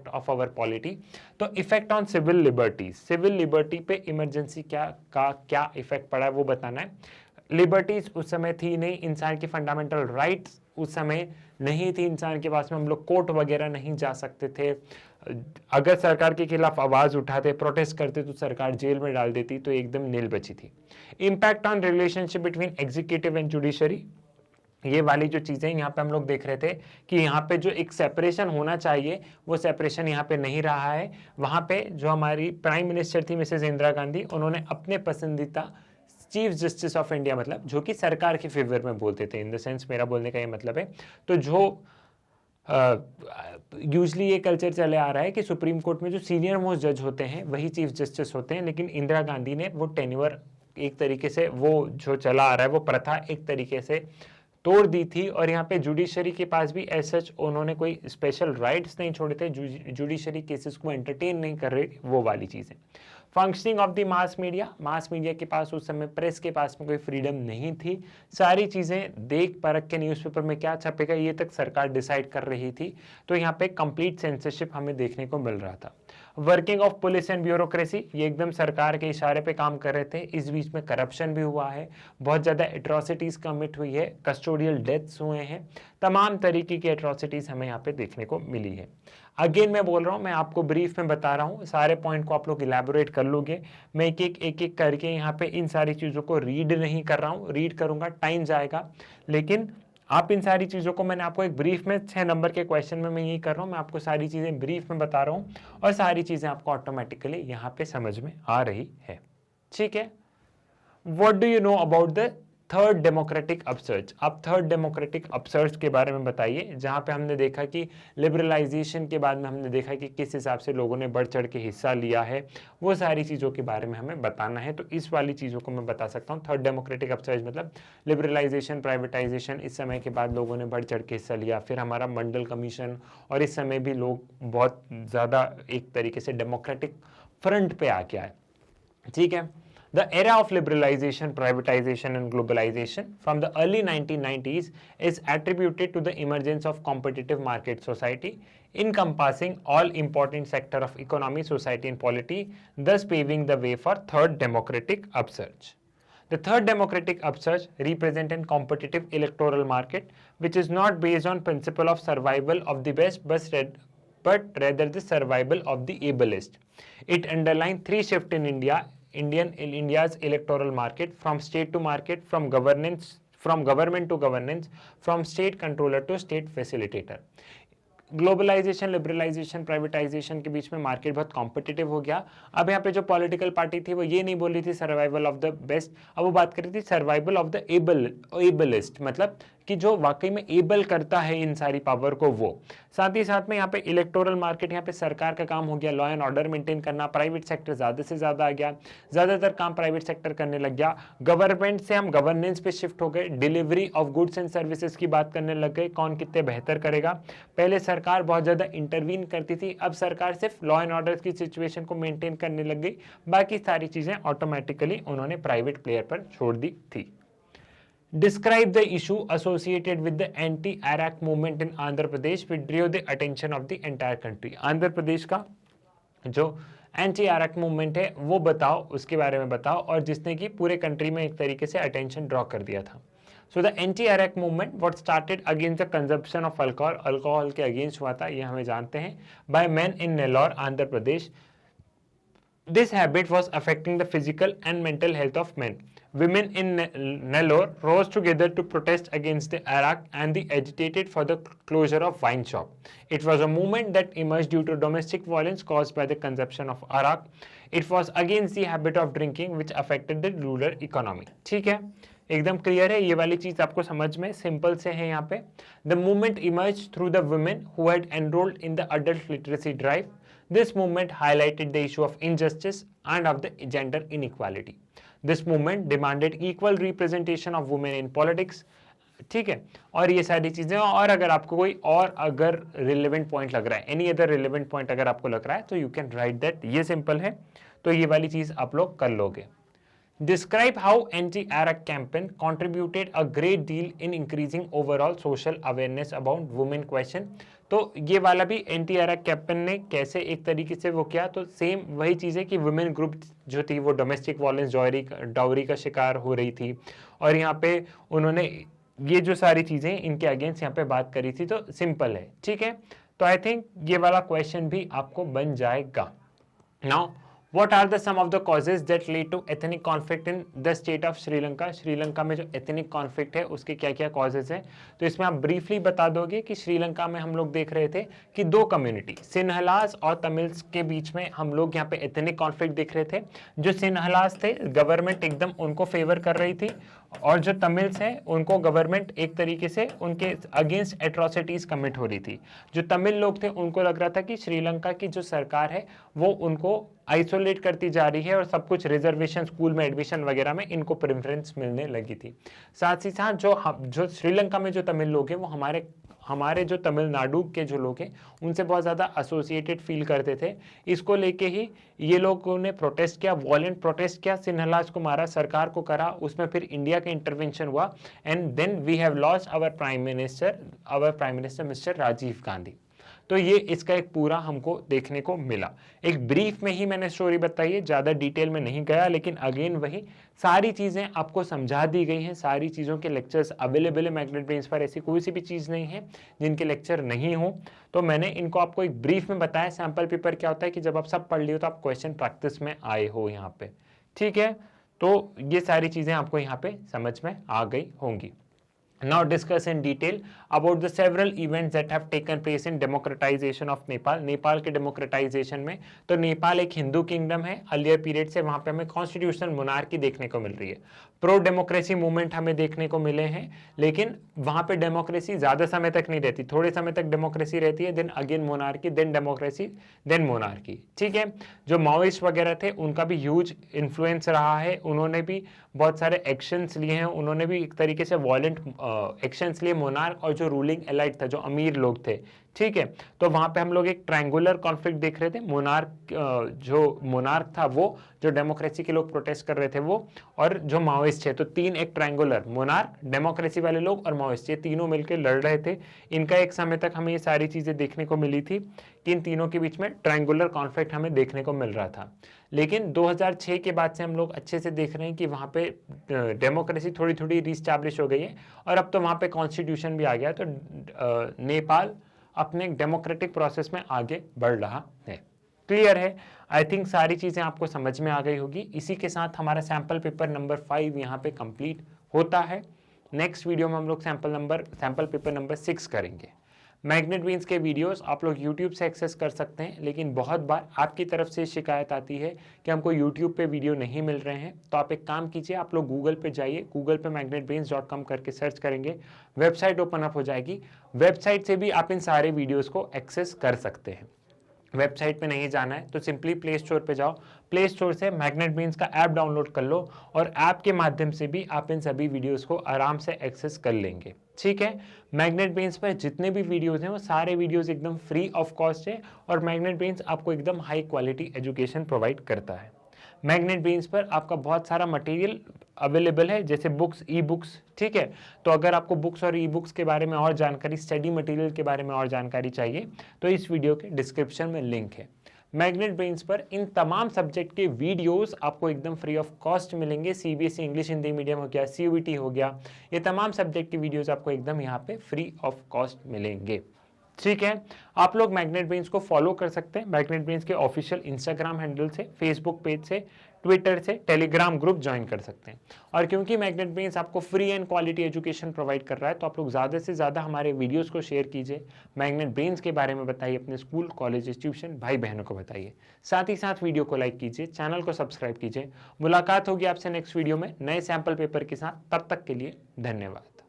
of our polity. तो effect on civil liberties, civil liberty पे इमरजेंसी क्या इफेक्ट पड़ा है वो बताना है। लिबर्टीज उस समय थी नहीं, इंसान की फंडामेंटल राइट्स उस समय नहीं थी इंसान के पास में, हम लोग कोर्ट वगैरह नहीं जा सकते थे, अगर सरकार के खिलाफ आवाज उठाते, प्रोटेस्ट करते तो सरकार जेल में डाल देती, तो एकदम नील बची थी। Impact on relationship between executive and judiciary, ये वाली जो चीज़ें यहाँ पे हम लोग देख रहे थे कि यहाँ पे जो एक सेपरेशन होना चाहिए वो सेपरेशन यहाँ पे नहीं रहा है। वहाँ पे जो हमारी प्राइम मिनिस्टर थी मिसेस इंदिरा गांधी, उन्होंने अपने पसंदीदा चीफ जस्टिस ऑफ इंडिया, मतलब जो कि सरकार के फेवर में बोलते थे, इन द सेंस मेरा बोलने का ये मतलब है, तो जो यूजली ये कल्चर चले आ रहा है कि सुप्रीम कोर्ट में जो सीनियर मोस्ट जज होते हैं वही चीफ जस्टिस होते हैं, लेकिन इंदिरा गांधी ने वो टेन्योर एक तरीके से, वो जो चला आ रहा है वो प्रथा एक तरीके से तोड़ दी थी। और यहाँ पे जुडिशरी के पास भी एज सच उन्होंने कोई स्पेशल राइट्स नहीं छोड़े थे, जुडिशरी केसेस को एंटरटेन नहीं कर रही, वो वाली चीज़ें। Functioning of the mass media के पास उस समय, प्रेस के पास में कोई फ्रीडम नहीं थी, सारी चीज़ें देख परख के न्यूज़पेपर में क्या छपेगा ये तक सरकार डिसाइड कर रही थी, तो यहाँ पे कंप्लीट सेंसरशिप हमें देखने को मिल रहा था। Working of police and bureaucracy, ये एकदम सरकार के इशारे पे काम कर रहे थे, इस बीच में करप्शन भी हुआ है, बहुत ज़्यादा एट्रॉसिटीज़ कमिट हुई है, कस्टोडियल डेथ्स हुए हैं, तमाम तरीके की एट्रॉसिटीज़ हमें यहाँ पे देखने को मिली है। अगेन मैं बोल रहा हूँ, मैं आपको ब्रीफ में बता रहा हूँ, सारे पॉइंट को आप लोग इलेबोरेट कर लोगे, मैं एक एक करके यहाँ पे इन सारी चीज़ों को रीड नहीं कर रहा हूँ, रीड करूँगा टाइम जाएगा, लेकिन आप इन सारी चीज़ों को, मैंने आपको एक ब्रीफ में 6 नंबर के क्वेश्चन में मैं यही कर रहा हूँ, मैं आपको सारी चीज़ें ब्रीफ में बता रहा हूँ और सारी चीज़ें आपको ऑटोमेटिकली यहाँ पे समझ में आ रही है। ठीक है, what do you know about the third democratic upsurge. आप थर्ड डेमोक्रेटिक अपसर्ज के बारे में बताइए, जहां पे हमने देखा कि लिबरलाइजेशन के बाद में हमने देखा कि किस हिसाब से लोगों ने बढ़ चढ़ के हिस्सा लिया है, वो सारी चीज़ों के बारे में हमें बताना है। तो इस वाली चीज़ों को मैं बता सकता हूँ। थर्ड डेमोक्रेटिक अपसर्ज मतलब लिबरलाइजेशन, प्राइवेटाइजेशन, इस समय के बाद लोगों ने बढ़ चढ़ के हिस्सा लिया। फिर हमारा मंडल कमीशन, और इस समय भी लोग बहुत ज़्यादा एक तरीके से डेमोक्रेटिक फ्रंट पे आ गया है। ठीक है। The era of liberalization, privatization and globalization from the early 1990s is attributed to the emergence of competitive market society encompassing all important sector of economy, society and polity, thus paving the way for third democratic upsurge. The third democratic upsurge represents a competitive electoral market which is not based on principle of survival of the best but rather the survival of the ablest. It underlines three shifts in India's electoral market, from state to market, from government to governance, from state controller to state facilitator. Globalization, liberalization, privatization के बीच में मार्केट बहुत कॉम्पिटिटिव हो गया। अब यहाँ पे जो पॉलिटिकल पार्टी थी वो ये नहीं बोल रही थी सर्वाइवल ऑफ द बेस्ट, अब वो बात कर रही थी सर्वाइवल ऑफ द एबलिस्ट, मतलब कि जो वाकई में एबल करता है इन सारी पावर को वो। साथ ही साथ में यहाँ पे इलेक्टोरल मार्केट, यहाँ पे सरकार का काम हो गया लॉ एंड ऑर्डर मेंटेन करना, प्राइवेट सेक्टर ज़्यादा से ज़्यादा आ गया, ज़्यादातर काम प्राइवेट सेक्टर करने लग गया। गवर्नमेंट से हम गवर्नेंस पे शिफ्ट हो गए, delivery of goods and services की बात करने लग गए, कौन कितने बेहतर करेगा। पहले सरकार बहुत ज़्यादा इंटरवीन करती थी, अब सरकार सिर्फ लॉ एंड ऑर्डर की सिचुएशन को मेंटेन करने लग गई, बाकी सारी चीज़ें ऑटोमेटिकली उन्होंने प्राइवेट प्लेयर पर छोड़ दी थी। Describe the issue associated with the anti-Iraq movement in Andhra Pradesh which drew the attention of the entire country. Andhra Pradesh का जो एंटी अरैक मूवमेंट है वो बताओ, उसके बारे में बताओ, और जिसने कि पूरे कंट्री में एक तरीके से अटेंशन ड्रॉ कर दिया था। So the anti arrack movement what started against the consumption of alcohol, alcohol के अगेंस्ट हुआ था, ये हमें जानते हैं, by man in Nellore, Andhra Pradesh. This habit was affecting the physical and mental health of men. Women in Nellore rose together to protest against the Iraq and they agitated for the closure of wine shop. It was a movement that emerged due to domestic violence caused by the consumption of Iraq. It was against the habit of drinking which affected the rural economy. ठीक है, एकदम क्लियर है, ये वाली चीज आपको समझ में सिंपल से है यहाँ पे। The movement emerged through the women who had enrolled in the adult literacy drive. This movement highlighted the issue of injustice and of the gender inequality. This movement demanded equal representation of women in politics. ठीक है, और ये सारी चीजें, और अगर आपको कोई और अगर रिलेवेंट पॉइंट लग रहा है, एनी अदर रिलेवेंट पॉइंट अगर आपको लग रहा है तो यू कैन राइट दैट, ये सिंपल है, तो ये वाली चीज आप लोग कर लोगे। Describe how anti-Iraq campaign contributed a great deal in increasing overall social awareness about women question. तो ये वाला भी एंटी अरैक कैंपेन ने कैसे एक तरीके से वो किया, तो सेम वही चीज़ है कि वुमेन ग्रुप जो थी वो डोमेस्टिक वायलेंस, डाउरी का शिकार हो रही थी, और यहाँ पे उन्होंने ये जो सारी चीज़ें इनके अगेंस्ट यहाँ पे बात करी थी, तो सिंपल है। ठीक है, तो आई थिंक ये वाला क्वेश्चन भी आपको बन जाएगा। Now What are the some of the causes that lead to ethnic conflict in the state of Sri Lanka? Sri Lanka में जो ethnic conflict है उसके क्या क्या causes है, तो इसमें आप briefly बता दोगे कि श्रीलंका में हम लोग देख रहे थे कि दो कम्युनिटी, सिन्हलास और तमिल्स के बीच में हम लोग यहाँ पे ethnic conflict देख रहे थे। जो सिन्हलास थे गवर्नमेंट एकदम उनको फेवर कर रही थी, और जो तमिल्स हैं उनको गवर्नमेंट एक तरीके से उनके अगेंस्ट एट्रोसिटीज कमिट हो रही थी। जो तमिल लोग थे उनको लग रहा था कि श्रीलंका की जो सरकार है वो उनको आइसोलेट करती जा रही है, और सब कुछ रिजर्वेशन, स्कूल में एडमिशन वगैरह में इनको प्रेफरेंस मिलने लगी थी। साथ ही साथ जो श्रीलंका में जो तमिल लोग हैं वो हमारे जो तमिलनाडु के जो लोग हैं उनसे बहुत ज़्यादा एसोसिएटेड फील करते थे। इसको लेके ही ये लोगों ने प्रोटेस्ट किया, वॉलेंट प्रोटेस्ट किया, सिन्हलास को मारा, सरकार को करा, उसमें फिर इंडिया का इंटरवेंशन हुआ, and then we have lost our prime minister mister Rajiv Gandhi. तो ये इसका एक पूरा हमको देखने को मिला। एक ब्रीफ में ही मैंने स्टोरी बताई है, ज़्यादा डिटेल में नहीं गया, लेकिन अगेन वही सारी चीज़ें आपको समझा दी गई हैं। सारी चीज़ों के लेक्चर्स अवेलेबल है मैग्नेट ब्रेन्स पर, ऐसी कोई सी भी चीज़ नहीं है जिनके लेक्चर नहीं हो। तो मैंने इनको आपको एक ब्रीफ में बताया। सैम्पल पेपर क्या होता है कि जब आप सब पढ़ लियो तो आप क्वेश्चन प्रैक्टिस में आए हो यहाँ पे, ठीक है। तो ये सारी चीज़ें आपको यहाँ पे समझ में आ गई होंगी। Now discuss in detail about the several events that have taken place in democratization of Nepal. Nepal के democratization में, तो नेपाल एक हिंदू किंगडम है अर्लियर पीरियड से, वहां पे हमें कॉन्स्टिट्यूशनल मोनार्की देखने को मिल रही है, प्रो डेमोक्रेसी मूवमेंट हमें देखने को मिले हैं, लेकिन वहां पे डेमोक्रेसी ज्यादा समय तक नहीं रहती, थोड़े समय तक डेमोक्रेसी रहती है, then again monarchy, then democracy, then monarchy. ठीक है, जो माओइस्ट वगैरह थे उनका भी ह्यूज इन्फ्लुएंस रहा है, उन्होंने भी बहुत सारे एक्शंस लिए हैं, उन्होंने भी एक तरीके से वॉयलेंट एक्शंस लिए मोनार्क और जो रूलिंग एलाइट था, जो अमीर लोग थे। ठीक है, तो वहां पे हम लोग एक ट्रायंगुलर कॉन्फ्लिक्ट देख रहे थे, मोनार्क जो मोनार्क था वो, जो डेमोक्रेसी के लोग प्रोटेस्ट कर रहे थे वो, और जो माओइस्ट है, तो तीन एक ट्रायंगुलर, मोनार्क, डेमोक्रेसी वाले लोग और माओइस्ट, ये तीनों मिलकर लड़ रहे थे। इनका एक समय तक हमें ये सारी चीजें देखने को मिली थी कि इन तीनों के बीच में ट्रायंगुलर कॉन्फ्लिक्ट हमें देखने को मिल रहा था। लेकिन 2006 के बाद से हम लोग अच्छे से देख रहे हैं कि वहाँ पे डेमोक्रेसी थोड़ी थोड़ी रीस्टैब्लिश हो गई है और अब तो वहाँ पे कॉन्स्टिट्यूशन भी आ गया, तो नेपाल अपने डेमोक्रेटिक प्रोसेस में आगे बढ़ रहा है। क्लियर है? आई थिंक सारी चीज़ें आपको समझ में आ गई होगी। इसी के साथ हमारा सैंपल पेपर नंबर 5 यहाँ पे कंप्लीट होता है। नेक्स्ट वीडियो में हम लोग सैंपल पेपर नंबर 6 करेंगे। मैग्नेट बीन्स के वीडियोस आप लोग YouTube से एक्सेस कर सकते हैं, लेकिन बहुत बार आपकी तरफ से शिकायत आती है कि हमको YouTube पे वीडियो नहीं मिल रहे हैं, तो आप एक काम कीजिए, आप लोग गूगल पे जाइए, गूगल पे magnetbrains.com करके सर्च करेंगे, वेबसाइट ओपन अप हो जाएगी, वेबसाइट से भी आप इन सारे वीडियोज़ को एक्सेस कर सकते हैं। वेबसाइट पे नहीं जाना है तो सिंपली प्ले स्टोर पे जाओ, प्ले स्टोर से मैग्नेट बीन्स का ऐप डाउनलोड कर लो और ऐप के माध्यम से भी आप इन सभी वीडियोस को आराम से एक्सेस कर लेंगे। ठीक है, मैग्नेट बीन्स पर जितने भी वीडियोस हैं वो सारे वीडियोस एकदम फ्री ऑफ कॉस्ट है और मैग्नेट बीन्स आपको एकदम हाई क्वालिटी एजुकेशन प्रोवाइड करता है। मैग्नेट बीन्स पर आपका बहुत सारा मटेरियल अवेलेबल है, जैसे बुक्स, ई बुक्स। ठीक है, तो अगर आपको बुक्स और ई बुक्स के बारे में और जानकारी, स्टडी मटेरियल के बारे में और जानकारी चाहिए तो इस वीडियो के डिस्क्रिप्शन में लिंक है। मैग्नेट ब्रेन्स पर इन तमाम सब्जेक्ट के वीडियोस आपको एकदम फ्री ऑफ कॉस्ट मिलेंगे। सीबीएसई इंग्लिश हिंदी मीडियम हो गया, सीयूईटी हो गया, ये तमाम सब्जेक्ट के वीडियोस आपको एकदम यहाँ पे फ्री ऑफ कॉस्ट मिलेंगे। ठीक है, आप लोग मैग्नेट ब्रेन्स को फॉलो कर सकते हैं मैग्नेट ब्रेन्स के ऑफिशियल इंस्टाग्राम हैंडल से, फेसबुक पेज से, ट्विटर से, टेलीग्राम ग्रुप ज्वाइन कर सकते हैं। और क्योंकि मैग्नेट ब्रेन्स आपको free and quality education provide कर रहा है तो आप लोग ज़्यादा से ज़्यादा हमारे वीडियोस को शेयर कीजिए, मैग्नेट ब्रेन्स के बारे में बताइए, अपने स्कूल, कॉलेज, ट्यूशन भाई बहनों को बताइए, साथ ही साथ वीडियो को लाइक कीजिए, चैनल को सब्सक्राइब कीजिए। मुलाकात होगी आपसे नेक्स्ट वीडियो में नए सैंपल पेपर के साथ, तब तक के लिए धन्यवाद।